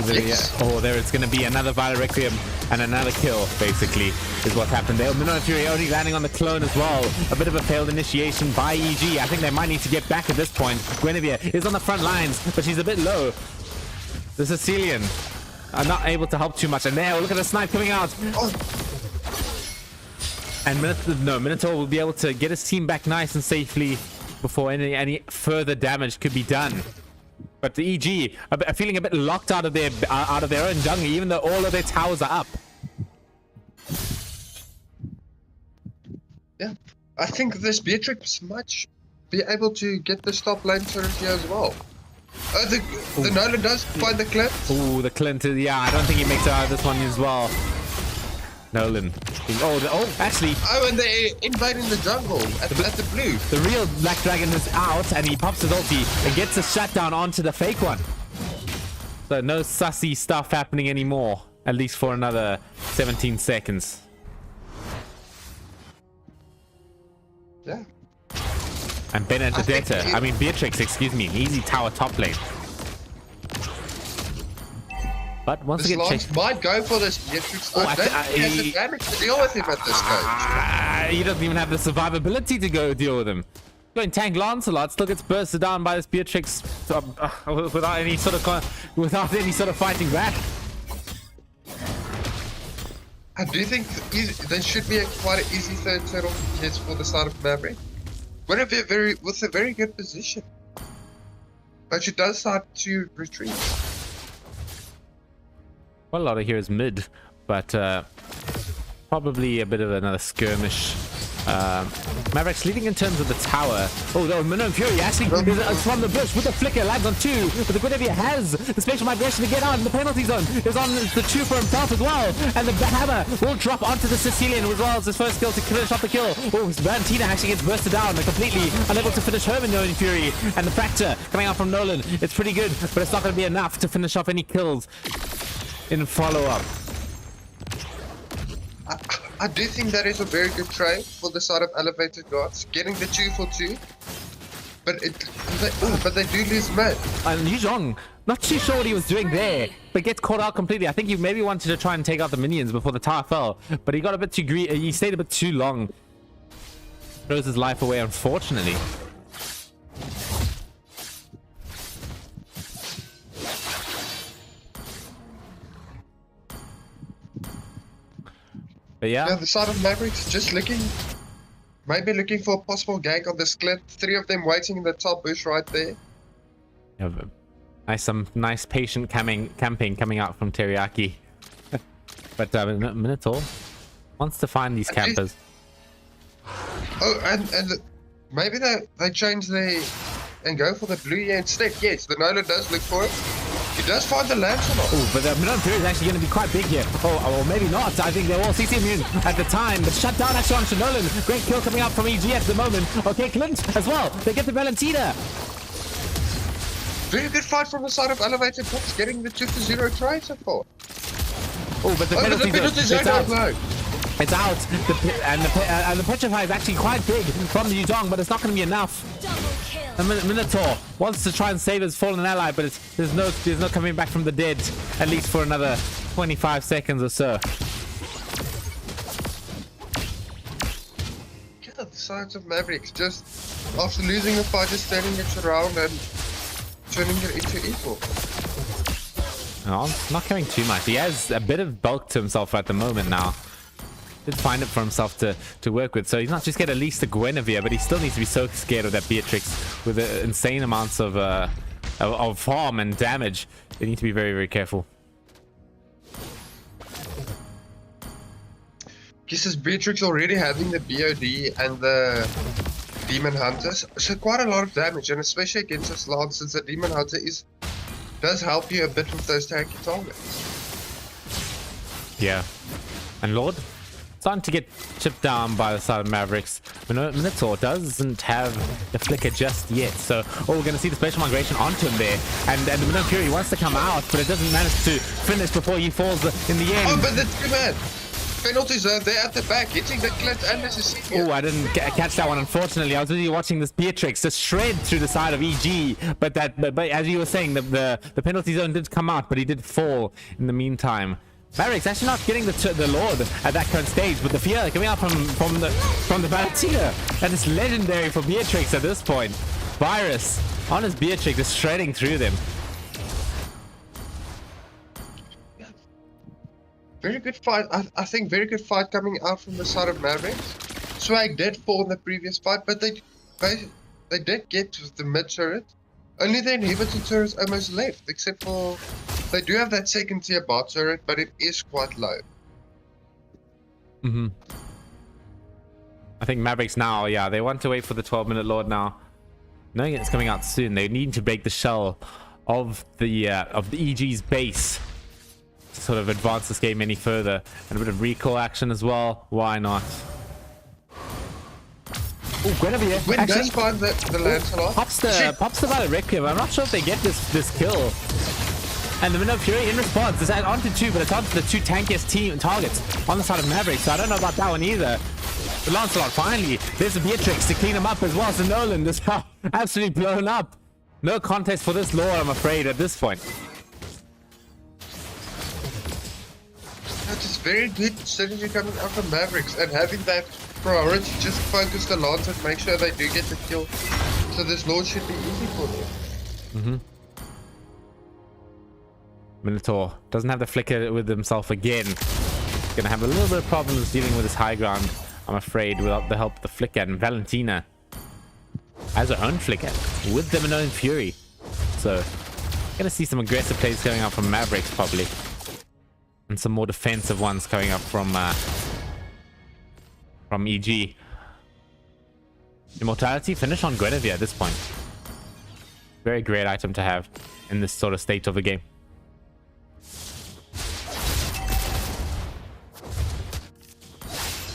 there it's going to be another Violet Requiem and another kill, basically, is what happened there. Minoan Fury only landing on the clone as well. A bit of a failed initiation by EG. I think they might need to get back at this point. Guinevere is on the front lines, but she's a bit low. The Sicilian are not able to help too much. And there, look at the snipe coming out. And Minotaur will be able to get his team back nice and safely before any further damage could be done. But the EG are feeling a bit locked out of their own jungle, even though all of their towers are up. Yeah, I think this Beatrix might be able to get the top lane turret here as well. The Nolan does find the Clint. Oh, the Clint, yeah, I don't think he makes it out of this one as well. Nolan. Actually. Oh, and they're invading the jungle at the blue. The real Black Dragon is out, and he pops his ulti and gets a shutdown onto the fake one. So no sussy stuff happening anymore, at least for another 17 seconds. Yeah. And Beatrix, excuse me, easy tower top lane. But once again, Lance might go for this Beatrix. I don't think he has the damage to deal with him at this stage. He doesn't even have the survivability to go deal with him. Going tank Lancelot still gets bursted down by this Beatrix without any sort of fighting back. I do think there should be quite an easy third turtle hit for the side of Maverick. With a very good position, but she does start to retreat. Well, a lot of here is mid, but probably a bit of another skirmish. Mavericks leading in terms of the tower. Oh, the Minoan Fury actually is from the bush with the flicker, lands on 2, but the Guinevere has the spatial migration to get out, and the penalty zone is on the 2 for himself as well, and the hammer will drop onto the Sicilian as well as his first kill to finish off the kill. Oh, Valentina actually gets bursted down and completely unable to finish her Minoan Fury, and the fracture coming out from Nolan. It's pretty good, but it's not going to be enough to finish off any kills in follow-up. I do think that is a very good trade for the side of elevated Godz, getting the 2 for 2. But they do lose mid. And Yuzhong, not too sure what he was doing there, but gets caught out completely. I think he maybe wanted to try and take out the minions before the tower fell, but he got a bit too greedy. He stayed a bit too long. throws his life away, unfortunately. But yeah, the side of Mavericks just maybe looking for a possible gank on the split. 3 of them waiting in the top bush right there. yeah, some nice patient camping coming out from Teriyaki. But Minotaur wants to find these campers. Oh, and maybe they change and go for the blue here instead. Yes, the Nolan does look for it. He does find the Lancelot. Oh, but the Minotaur Fury is actually going to be quite big here. Oh, or maybe not. I think they're all CC immune at the time. But shut down actually on Shinolan. Great kill coming out from EG at the moment. Okay, Clint as well. They get the Valentina. Very good fight from the side of Elevated Box, getting the 2-0 try so far. Oh, but the penalty zone, it's out. And the Petrify is actually quite big from the Yudong, but it's not going to be enough. The Minotaur wants to try and save his fallen ally, but there's no coming back from the dead, at least for another 25 seconds or so. Get the sides of Mavericks, just after losing the fight, just turning it around and turning it into equal. No, not coming too much. He has a bit of bulk to himself at the moment now. Did find it for himself to work with, so he's not just get at least a Guinevere, but he still needs to be so scared of that Beatrix with insane amounts of farm and damage. They need to be very, very careful. This is Beatrix already having the BOD and the Demon Hunters, so quite a lot of damage, and especially against this Lance, since the Demon Hunter does help you a bit with those tanky targets. Yeah, and Lord starting to get chipped down by the side of Mavericks. Minotaur doesn't have the flicker just yet, so we're going to see the special migration onto him there, and the Minotaur Fury wants to come out, but it doesn't manage to finish before he falls in the end. Oh, but that's too bad. Penalty zone there at the back, hitting the Clint and the Cecilia. Oh, I didn't catch that one, unfortunately. I was really watching this Beatrix just shred through the side of EG, but as you were saying, the penalty zone did come out, but he did fall in the meantime. Mavericks actually not getting the Lord at that current stage, but the fear coming out from the Valentina. That is legendary for Beatrix at this point. Virus on his Beatrix is shredding through them. Very good fight. I think very good fight coming out from the side of Mavericks. Swag did fall in the previous fight, but they did get to the mid turret. Only the inhibitor turret almost left, except for they do have that second tier bot turret, but it is quite low. I think Mavericks now, yeah, they want to wait for the 12-minute Lord now, knowing it's coming out soon. They need to break the shell of the EG's base to sort of advance this game any further, and a bit of recall action as well. Why not? Oh, Guinevere actually find the Lancelot. pops the Violet Requiem. I'm not sure if they get this kill. And the Minotaur Fury in response is onto 2, but it's onto the 2 tankiest team targets on the side of Mavericks, so I don't know about that one either. But Lancelot, finally, there's a Beatrix to clean him up as well, so Nolan is absolutely blown up. No contest for this Lord, I'm afraid, at this point. That is very good synergy coming out from Mavericks, and having that priority just focus the Lance and make sure they do get the kill. So this Lord should be easy for them. Minotaur doesn't have the flicker with himself again. Gonna have a little bit of problems dealing with his high ground, I'm afraid, without the help of the flicker. And Valentina has her own flicker with the Minotaur Fury. So gonna see some aggressive plays going out from Mavericks probably, and some more defensive ones coming up from EG. Immortality finish on Guinevere at this point. Very great item to have in this sort of state of the game.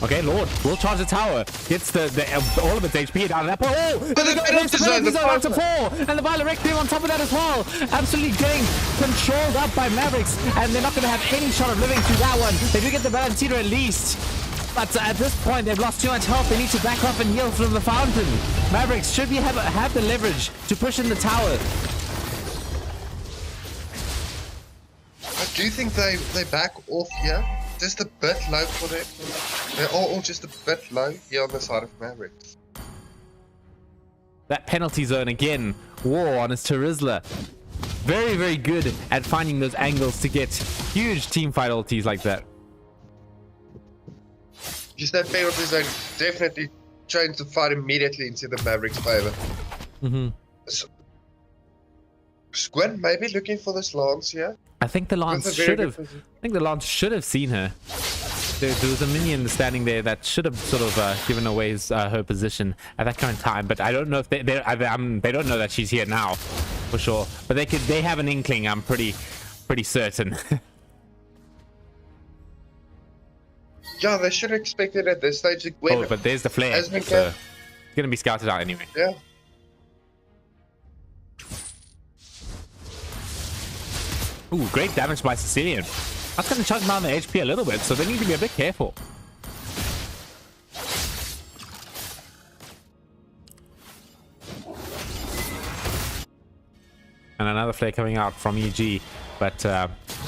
Okay, Lord will charge the tower. Gets the all of its HP down. That oh, the zone to 4, and the Violet Requiem on top of that as well. Absolutely getting controlled up by Mavericks, and they're not going to have any shot of living through that one. They do get the Valentina at least, but at this point they've lost too much health. They need to back off and heal from the fountain. Mavericks should have the leverage to push in the tower. I do think they back off here. Just a bit low for them. They're all just a bit low here on the side of Mavericks. that penalty zone again. War on his Terizla. Very, very good at finding those angles to get huge teamfight ultis like that. Just that penalty zone definitely trying to fight immediately into the Mavericks' favor. Squid maybe looking for this Lance here. I think the Lance should have. I think the Lance should have seen her. There was a minion standing there that should have sort of given away her position at that current time. But I don't know if they don't know that she's here now, for sure. But they have an inkling. I'm pretty certain. Yeah, they should have expected at this stage to win. Oh, but there's the flare. So it's gonna be scouted out anyway. Yeah. Ooh, great damage by Sicilian. That's going to chunk down the HP a little bit, so they need to be a bit careful. And another flare coming out from EG, but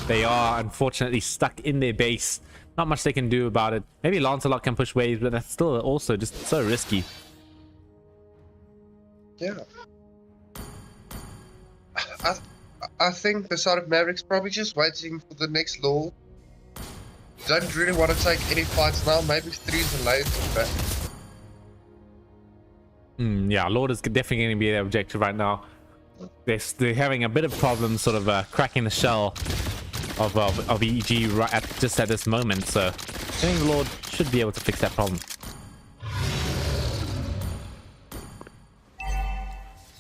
they are unfortunately stuck in their base. Not much they can do about it. Maybe Lancelot can push waves, but that's still also just so risky. Yeah. I think the side of Mavericks probably just waiting for the next Lord. Don't really want to take any fights now. Maybe 3's the latest. Yeah, Lord is definitely going to be their objective right now. They're having a bit of problems sort of cracking the shell of EG just at this moment. So I think the Lord should be able to fix that problem.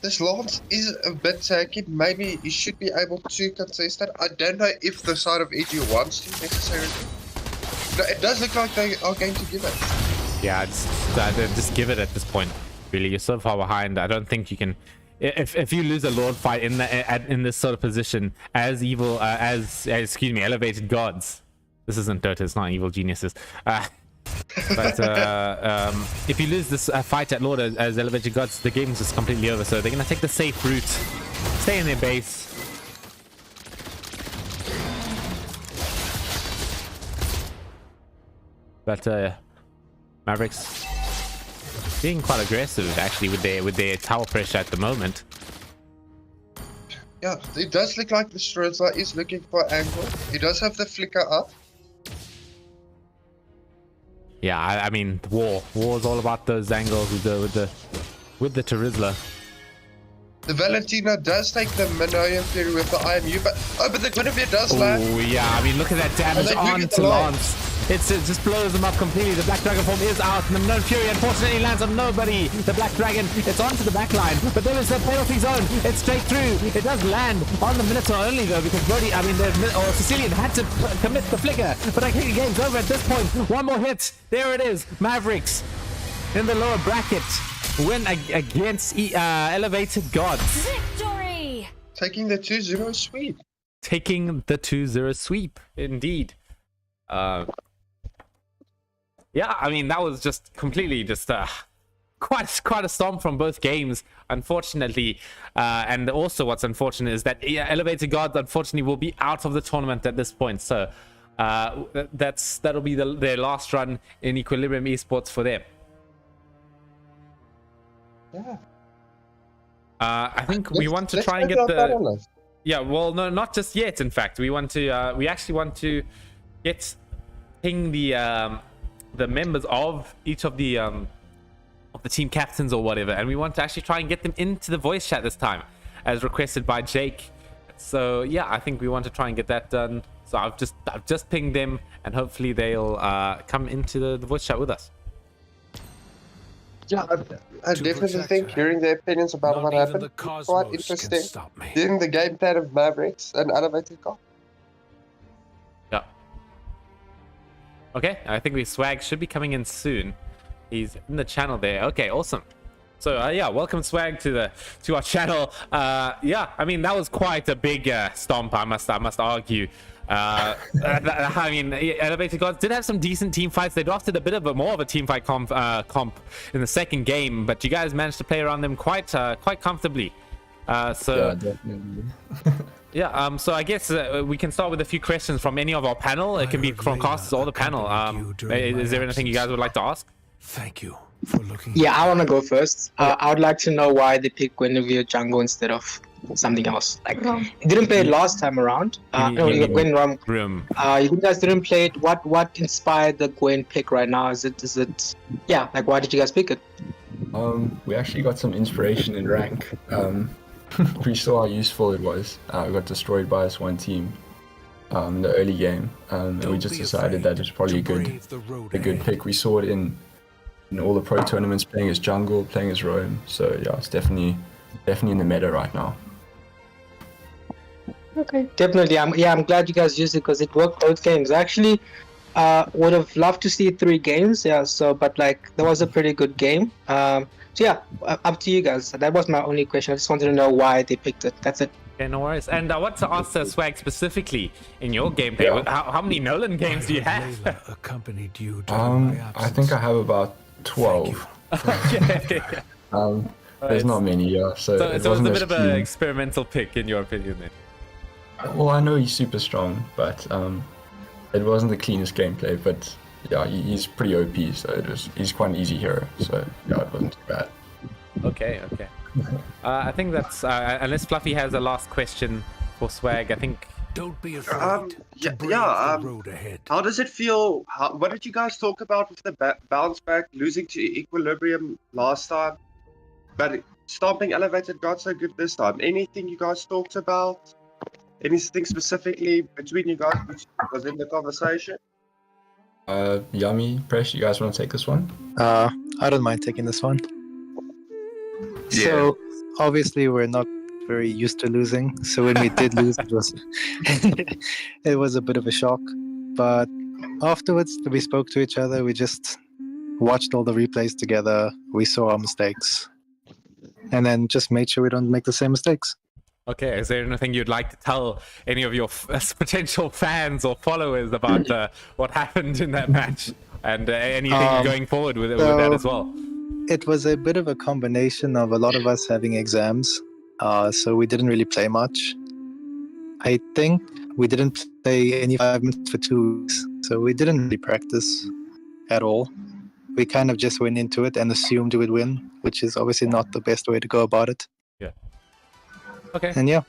This Lance is a bit tanky. Maybe he should be able to contest that. I don't know if the side of EG wants to necessarily. No, it does look like they are going to give it. Yeah, just give it at this point. Really, you're so far behind. I don't think you can. If you lose a Lord fight in this sort of position as evil excuse me, elevated gods. This isn't Dota. It's not evil geniuses. But if you lose this fight at Lord as elevated gods, the game's just completely over. So they're gonna take the safe route, stay in their base. But Mavericks being quite aggressive actually with their tower pressure at the moment. Yeah, it does look like the Strozza is looking for angle. He does have the flicker up. Yeah, I mean, war is all about those angles with the Terizla. The Valentina does take the Minoan Fury with the IMU, but the Guinevere does land. Oh yeah, I mean, look at that damage onto Lance. It just blows him up completely. The Black Dragon form is out, and the Minoan Fury unfortunately lands on nobody. The Black Dragon, it's onto the back line, but there is a penalty zone. It's straight through. It does land on the Minotaur only though, because Brody, I mean, Sicilian had to commit the flicker, but I think the game's over at this point. One more hit. There it is. Mavericks in the lower bracket win against elevated gods. Victory! Taking the 2-0 sweep. Taking the 2-0 sweep, indeed. Yeah, I mean, that was just completely quite a stomp from both games, unfortunately. And also what's unfortunate is that elevated gods unfortunately will be out of the tournament at this point. So that'll be their last run in Equilibrium Esports for them. Yeah. I think we want to try and get the. Yeah, well, no, not just yet. In fact, we actually want to ping the members of each of the team captains or whatever, and we want to actually try and get them into the voice chat this time, as requested by Jake. So yeah, I think we want to try and get that done. So I've just pinged them, and hopefully they'll come into the voice chat with us. Yeah, I definitely think hearing their opinions about what happened is quite interesting. Hearing the game plan of Mavericks and elevated god. Yeah. Okay, I think Swag should be coming in soon. He's in the channel there. Okay, awesome. So yeah, welcome Swag to our channel. Yeah, I mean, that was quite a big stomp. I must argue. I mean, elevated gods did have some decent team fights. They drafted a bit of more of a team fight comp in the second game, but you guys managed to play around them quite comfortably. So yeah, definitely. yeah, so I guess we can start with a few questions from any of our panel. It can be from casters or the panel. Is there anything you guys would like to ask? Thank you. Yeah, I want to go first. I would like to know why they picked Guinevere jungle instead of something else. Like, you didn't play it last time around. No, you got Gwen Rum. You guys didn't play it. What inspired the Gwen pick right now? Is it? Yeah, like why did you guys pick it? We actually got some inspiration in rank. We saw how useful it was. We got destroyed by this one team in the early game, and we just decided that it's probably a good pick. We saw it in all the pro tournaments, playing as jungle, playing as roam. So yeah, it's definitely in the meta right now. Okay, definitely. I'm glad you guys used it because it worked both games. Actually, would have loved to see 3 games. Yeah. So, but like that was a pretty good game. So yeah, up to you guys. That was my only question. I just wanted to know why they picked it. That's it. Okay, no worries. And I want to ask Swag specifically in your gameplay. Yeah. How many Nolan games do you have? I think I have about 12. Okay. There's not many, yeah. So it was a bit of an experimental pick, in your opinion, then. Well, I know he's super strong, but it wasn't the cleanest gameplay. But yeah, he's pretty OP, so he's quite an easy hero. So yeah, it wasn't too bad. Okay. I think that's unless Fluffy has a last question for Swag. I think. Don't be afraid. Road ahead. How does it feel? What did you guys talk about with the bounce back, losing to Equilibrium last time, but stomping elevated got so good this time? Anything you guys talked about? Anything specifically between you guys which was in the conversation? Yummy, Presh, you guys want to take this one? I don't mind taking this one. Yeah. So obviously we're not very used to losing, so when we did lose, it was a bit of a shock. But afterwards, we spoke to each other. We just watched all the replays together. We saw our mistakes, and then just made sure we don't make the same mistakes. Okay, is there anything you'd like to tell any of your potential fans or followers about what happened in that match, and anything going forward with that as well? It was a bit of a combination of a lot of us having exams, so we didn't really play much. I think we didn't play any 5 minutes for 2 weeks, so we didn't really practice at all. We kind of just went into it and assumed we would win, which is obviously not the best way to go about it. Yeah. Okay. And yeah.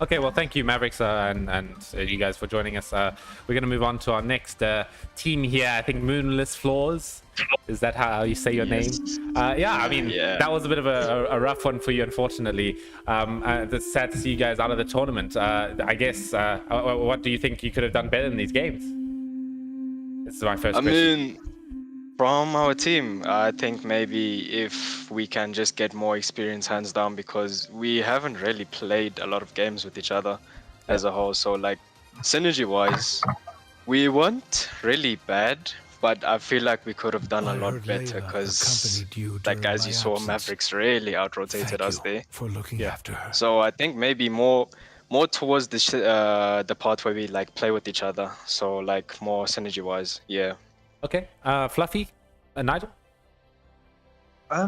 Okay, well, thank you, Mavericks, and you guys for joining us. We're going to move on to our next team here. I think Moonless Floors. Is that how you say your name? Yeah, I mean, that was a bit of a rough one for you, unfortunately. It's sad to see you guys out of the tournament. I guess, what do you think you could have done better in these games? This is my first question. I mean, from our team, I think maybe if we can just get more experience hands down, because we haven't really played a lot of games with each other as a whole. So like synergy wise, we weren't really bad, but I feel like we could have done a lot better because like as you saw, Mavericks really out-rotated us there. For looking after her. So I think maybe more towards the part where we like play with each other. So like more synergy wise, yeah. Okay, Fluffy, Nigel? I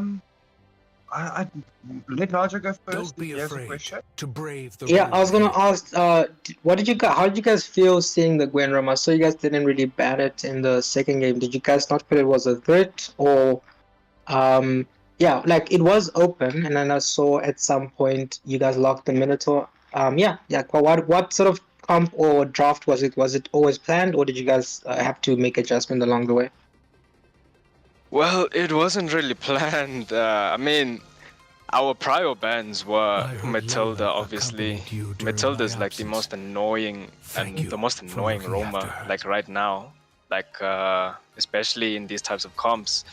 let Nigel go first. Don't be afraid to brave the I was gonna ask, how did you guys feel seeing the Gwen Rum? I saw you guys didn't really ban it in the second game. Did you guys not feel it was a threat, or like it was open, and then I saw at some point you guys locked the Minotaur. What sort of comp or draft was it? Was it always planned, or did you guys have to make adjustment along the way? Well, it wasn't really planned. I mean, our prior bans were Matilda, obviously. Matilda's like the most annoying roamer, like right now. Like, especially in these types of comps.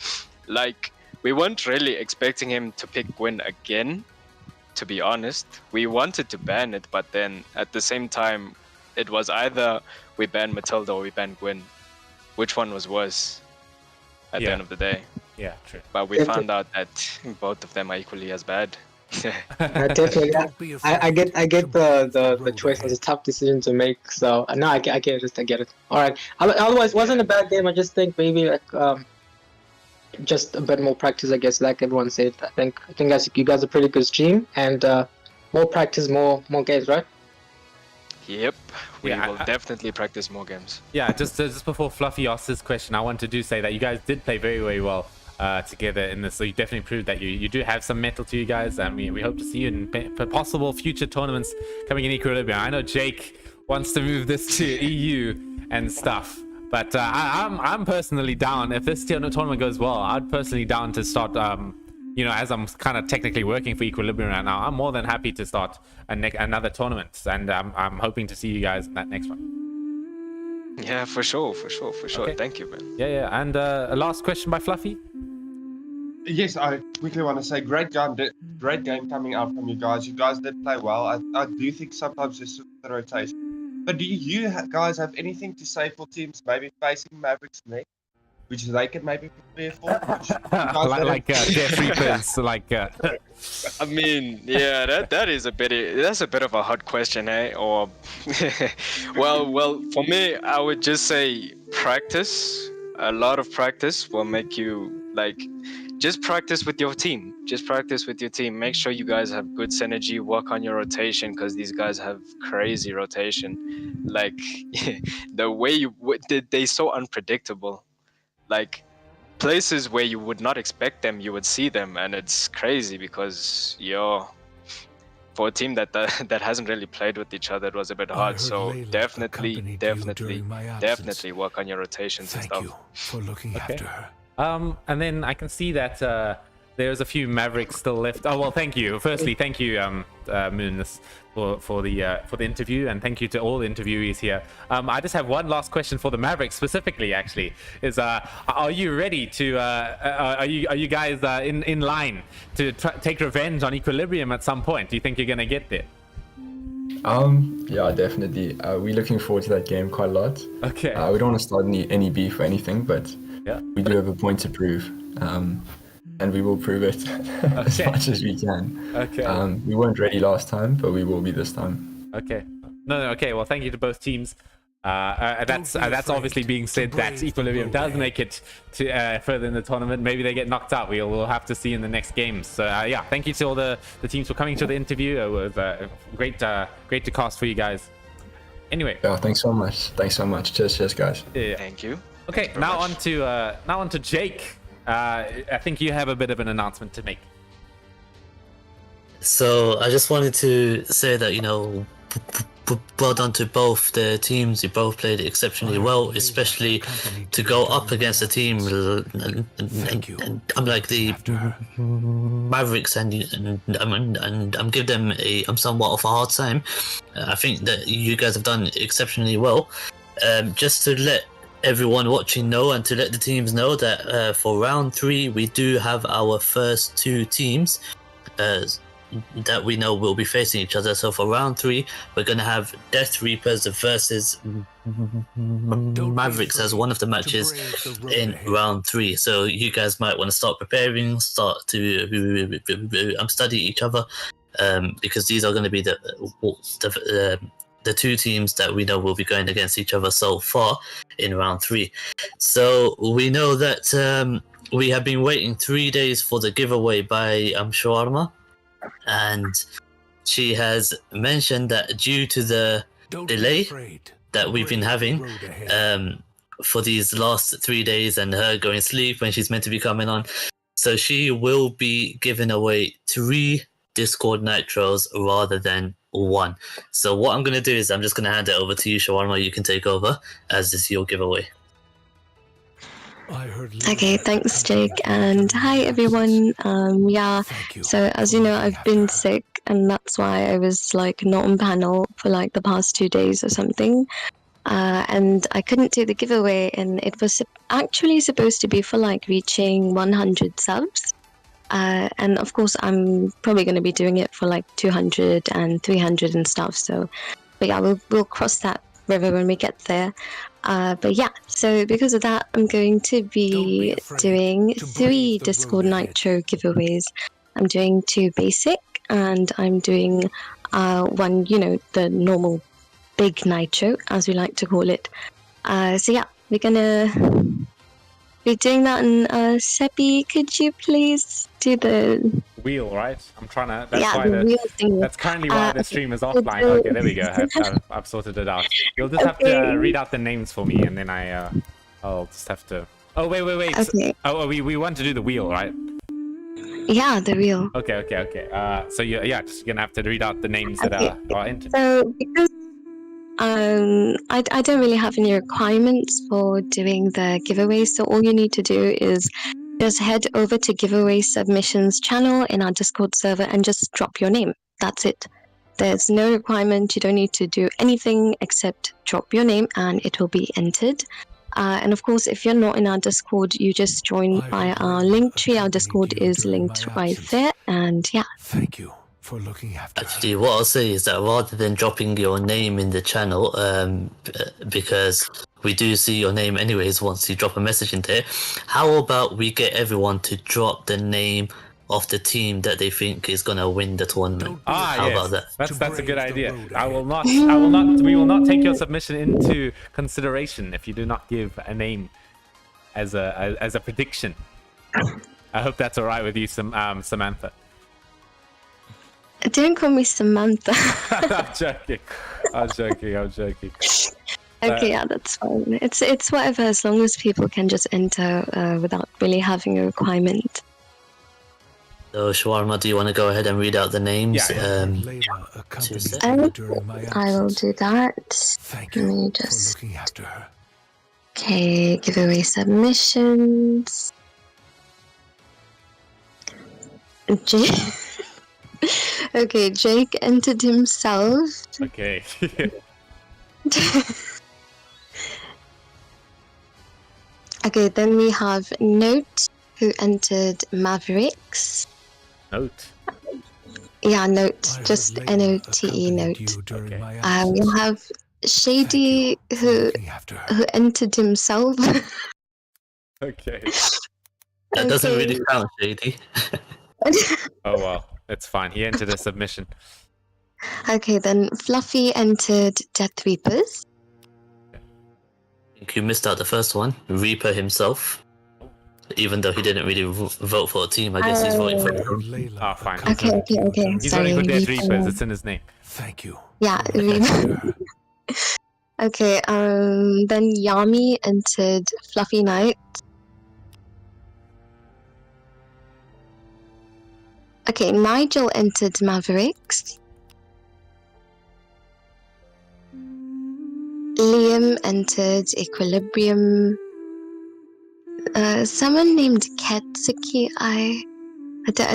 Like, we weren't really expecting him to pick Gwen again, to be honest. We wanted to ban it, but then at the same time, it was either we ban Matilda or we ban Gwen. Which one was worse at the end of the day? Yeah, true. But we found out that both of them are equally as bad. Definitely. I get the choice was a tough decision to make. So no, I get it. All right. Otherwise, it wasn't a bad game. I just think maybe like just a bit more practice. I guess, like everyone said. I think guys, you guys are a pretty good team, and more practice, more games, right? Yep, we will definitely practice more games. Yeah, just before Fluffy asks this question, I want to say that you guys did play very, very well together in this. So you definitely proved that you do have some metal to you guys. And we hope to see you in possible future tournaments coming in Equilibrium. I know Jake wants to move this to EU and stuff. But I'm personally down. If this tournament goes well, I'd personally down to start, you know, as I'm kind of technically working for Equilibrium right now, I'm more than happy to start another tournament. And I'm hoping to see you guys in that next one. Yeah, for sure. Okay. Thank you, man. Yeah. And a last question by Fluffy. Yes, I quickly want to say great game coming out from you guys. You guys did play well. I do think sometimes there's the rotation. But do you guys have anything to say for teams maybe facing Mavericks next, which they can maybe prepare for? like Death Reapers, like. I mean, yeah, that's a bit of a hard question, eh? Or, well, for me, I would just say practice. A lot of practice will make you just practice with your team. Make sure you guys have good synergy. Work on your rotation because these guys have crazy rotation. Like the way they're so unpredictable. Like places where you would not expect them, you would see them, and it's crazy because for a team that hasn't really played with each other, it was a bit hard. So definitely work on your rotations and stuff. Thank you for looking after her. And then I can see that there's a few Mavericks still left. Oh well, thank you. Firstly, thank you, Moon, for the interview, and thank you to all the interviewees here. I just have one last question for the Mavericks specifically. Actually, is are you ready to? Are you guys in line to take revenge on Equilibrium at some point? Do you think you're gonna get there? Yeah, definitely. We're looking forward to that game quite a lot. Okay. We don't want to start any beef or anything, but yeah, we do have a point to prove. And we will prove it as much as we can. Okay. We weren't ready last time, but we will be this time. Okay. No. Okay. Well, thank you to both teams. That's obviously being said that Equilibrium does make it to further in the tournament. Maybe they get knocked out. We'll have to see in the next games. So yeah, thank you to all the teams for coming to the interview. It was great to cast for you guys. Anyway. Yeah. Thanks so much. Cheers, guys. Yeah. Thank you. Okay. Now on to Jake. I think you have a bit of an announcement to make. So I just wanted to say that, well done to both the teams. You both played exceptionally well, especially to go up against a team unlike the Mavericks, and I'm giving them somewhat of a hard time. I think that you guys have done exceptionally well. Just to let everyone watching know and to let the teams know that for round 3 we do have our first 2 teams that we know will be facing each other. So for round 3 we're going to have Death Reapers versus Mavericks as one of the matches in round 3. So you guys might want to start preparing, start to study each other, because these are going to be the 2 teams that we know will be going against each other so far in round 3. So we know that we have been waiting 3 days for the giveaway by Shawarma, and she has mentioned that due to the delay that we've been having for these last 3 days and her going to sleep when she's meant to be coming on, so she will be giving away 3 Discord Nitros rather than 1. So what I'm going to do is I'm just going to hand it over to you, Shawarma. You can take over as this is your giveaway. Okay, thanks, Jake, and hi everyone. Yeah, so as you know, I've been sick, and that's why I was not on panel for the past 2 days or something. And I couldn't do the giveaway, and it was actually supposed to be for reaching 100 subs. And of course, I'm probably going to be doing it for 200 and 300 and stuff. So, but yeah, we'll cross that river when we get there. But yeah, so because of that, I'm going to be doing 3 Discord Nitro giveaways. I'm doing 2 basic, and I'm doing 1, the normal big Nitro, as we like to call it. So yeah, we're gonna be doing that, and Seppi, could you please do the wheel, right? I'm trying to. That's yeah, why the wheel thing. That's currently why the stream is offline. Okay, there we go. I've sorted it out. You'll just have to read out the names for me, and then I'll just have to. Oh, wait. Okay. Oh, we want to do the wheel, right? Yeah, the wheel. Okay. So you're just gonna have to read out the names that are entered. So because I don't really have any requirements for doing the giveaway, so all you need to do is just head over to giveaway submissions channel in our Discord server and just drop your name. That's it. There's no requirement. You don't need to do anything except drop your name and it will be entered. And of course, if you're not in our Discord, you just join via our link tree. Our Discord is linked right there. And yeah. Thank you for looking after Actually, what I'll say is that rather than dropping your name in the channel, because we do see your name anyways once you drop a message in there, how about we get everyone to drop the name of the team that they think is gonna win the tournament? How about that? That's a good idea. We will not take your submission into consideration if you do not give a name as a prediction. I hope that's all right with you, Samantha. Don't call me Samantha. I'm joking. Okay, yeah, that's fine. It's whatever, as long as people can just enter without really having a requirement. So, Shawarma, do you want to go ahead and read out the names? I will do that. Thank Let you me for just... looking after her. Okay, giveaway submissions. Okay, Jake entered himself. Okay. Okay, then we have Note, who entered Mavericks. Note? Yeah, Note, just N-O-T-E, Note. We have Shady, who entered himself. Okay. That doesn't really count, Shady. Oh well, it's fine. He entered a submission. Okay, then Fluffy entered Death Reapers. I think you missed out the first one, Reaper himself. Even though he didn't really vote for a team, I guess he's voting for him. Oh, fine. Okay. He's Sorry, voting for Death Reaper. Reapers. It's in his name. Thank you. Yeah, Reaper. Okay, then Yami entered Fluffy Knight. Okay, Nigel entered Mavericks. Liam entered Equilibrium. Someone named Ketsuki, I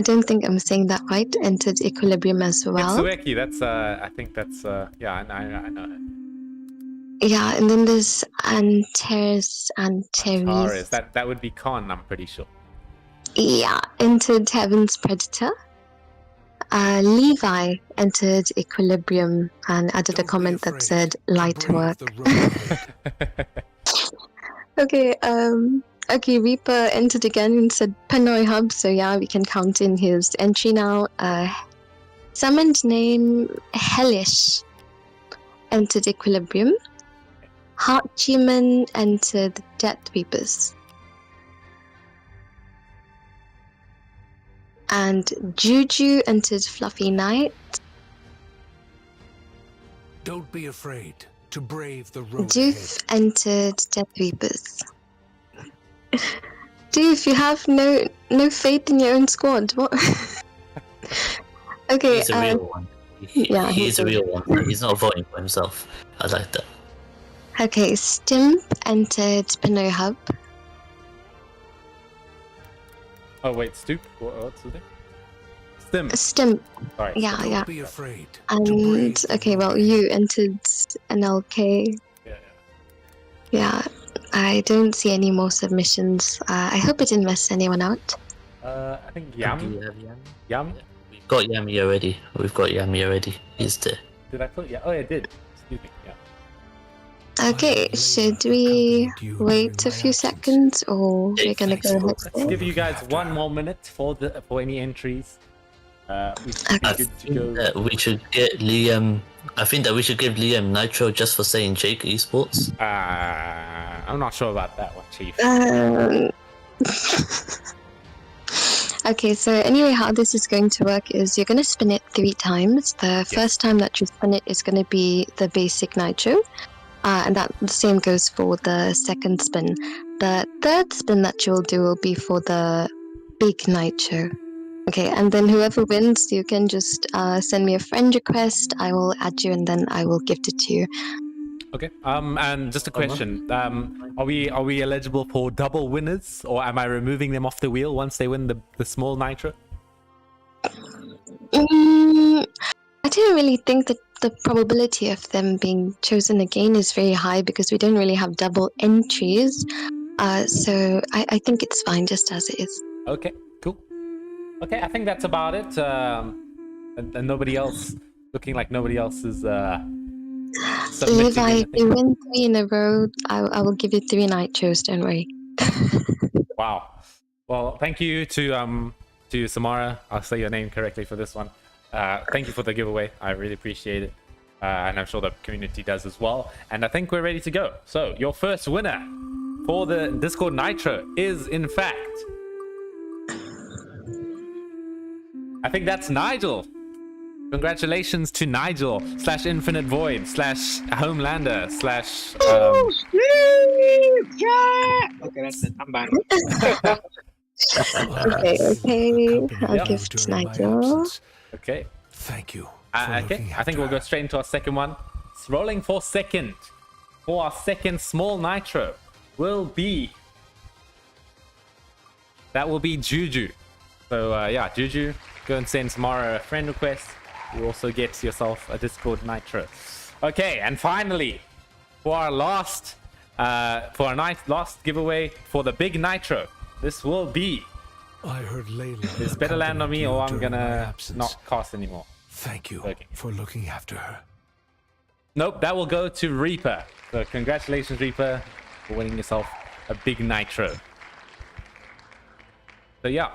don't think I'm saying that right, entered Equilibrium as well. Mitsueki, I think that's, yeah, I know her. Yeah, and then there's Antares. That would be Khan, I'm pretty sure. Yeah, entered Heaven's Predator. Levi entered Equilibrium and added a comment that said light work. Okay, Reaper entered again and said Pinoy Hub, so yeah, we can count in his entry now. Summoned name Hellish entered Equilibrium. Hachiman entered Death Reapers. And Juju entered Fluffy Knight. Don't be afraid to brave the road. Doof entered Death Reapers. Doof, you have no faith in your own squad. What? Okay. He's a real one. He's a real one. He's not voting for himself. I like that. Okay, Stimp entered Pinoy Hub. Oh wait, Stoop? What's the name? Stimp. Sorry. Yeah. Don't be afraid. And okay, well, you entered NLK. Yeah, I don't see any more submissions. I hope it didn't mess anyone out. I think Yam. Yam? We've got Yami already. He's there. Did I put? Yeah. Oh, I did. Excuse me. Yeah. Okay, should we wait a few seconds, or we're gonna go ahead? Let's give you guys one more minute for any entries. We should get Liam. I think that we should give Liam Nitro just for saying Jake Esports. I'm not sure about that one, Chief. Okay, so anyway, how this is going to work is you're going to spin it 3 times. The first time that you spin it is going to be the basic Nitro. And that the same goes for the second spin. the third spin that you'll do will be for the big nitro. Okay, and then whoever wins, you can just send me a friend request. I will add you, and then I will gift it to you. Okay. And just a question. Are we eligible for double winners, or am I removing them off the wheel once they win the small nitro? I don't really think that the probability of them being chosen again is very high because we don't really have double entries. So I think it's fine just as it is. Okay, cool. Okay, I think that's about it. And nobody else, looking like nobody else is Levi, if you win 3 in a row, I will give you 3 nitros, don't worry. Wow. Well, thank you to Samara. I'll say your name correctly for this one. Thank you for the giveaway. I really appreciate it. And I'm sure the community does as well. And I think we're ready to go. So your first winner for the Discord Nitro is, in fact, I think that's Nigel. Congratulations to Nigel / Infinite Void / Homelander / Okay, that's it. I'm back. Okay. I'll gift Nigel. Okay. Thank you. Okay, I think we'll go straight into our second one. It's rolling for second. For our second small nitro will be... That will be Juju. So yeah, Juju, go and send Samara a friend request. You also get yourself a Discord nitro. Okay, and finally, for our last giveaway for the big nitro, this will be... I heard Layla. This better land on me, or I'm gonna not cast anymore. Thank you for looking after her. Nope, that will go to Reaper. So congratulations, Reaper, for winning yourself a big nitro. So yeah,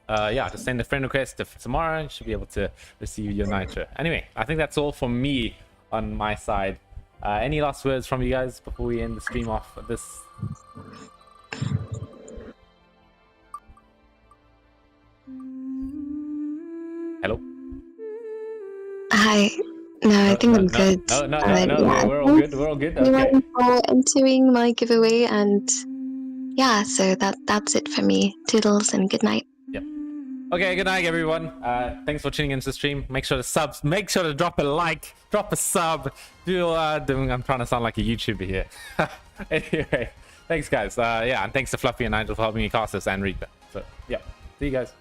just send a friend request to tomorrow. You should be able to receive your nitro. Anyway, I think that's all from me on my side. Any last words from you guys before we end the stream off of this? Hello? Hi. No, I think I'm good. No, we're all good. We're all good. Okay. Everyone for entering my giveaway, and yeah, so that's it for me. Toodles and good night. Yep. Okay, good night, everyone. Thanks for tuning into the stream. Make sure to drop a like, drop a sub. I'm trying to sound like a YouTuber here. Anyway, thanks, guys. Yeah, and thanks to Fluffy and Nigel for helping me cast this and Reaper. So yeah, see you guys.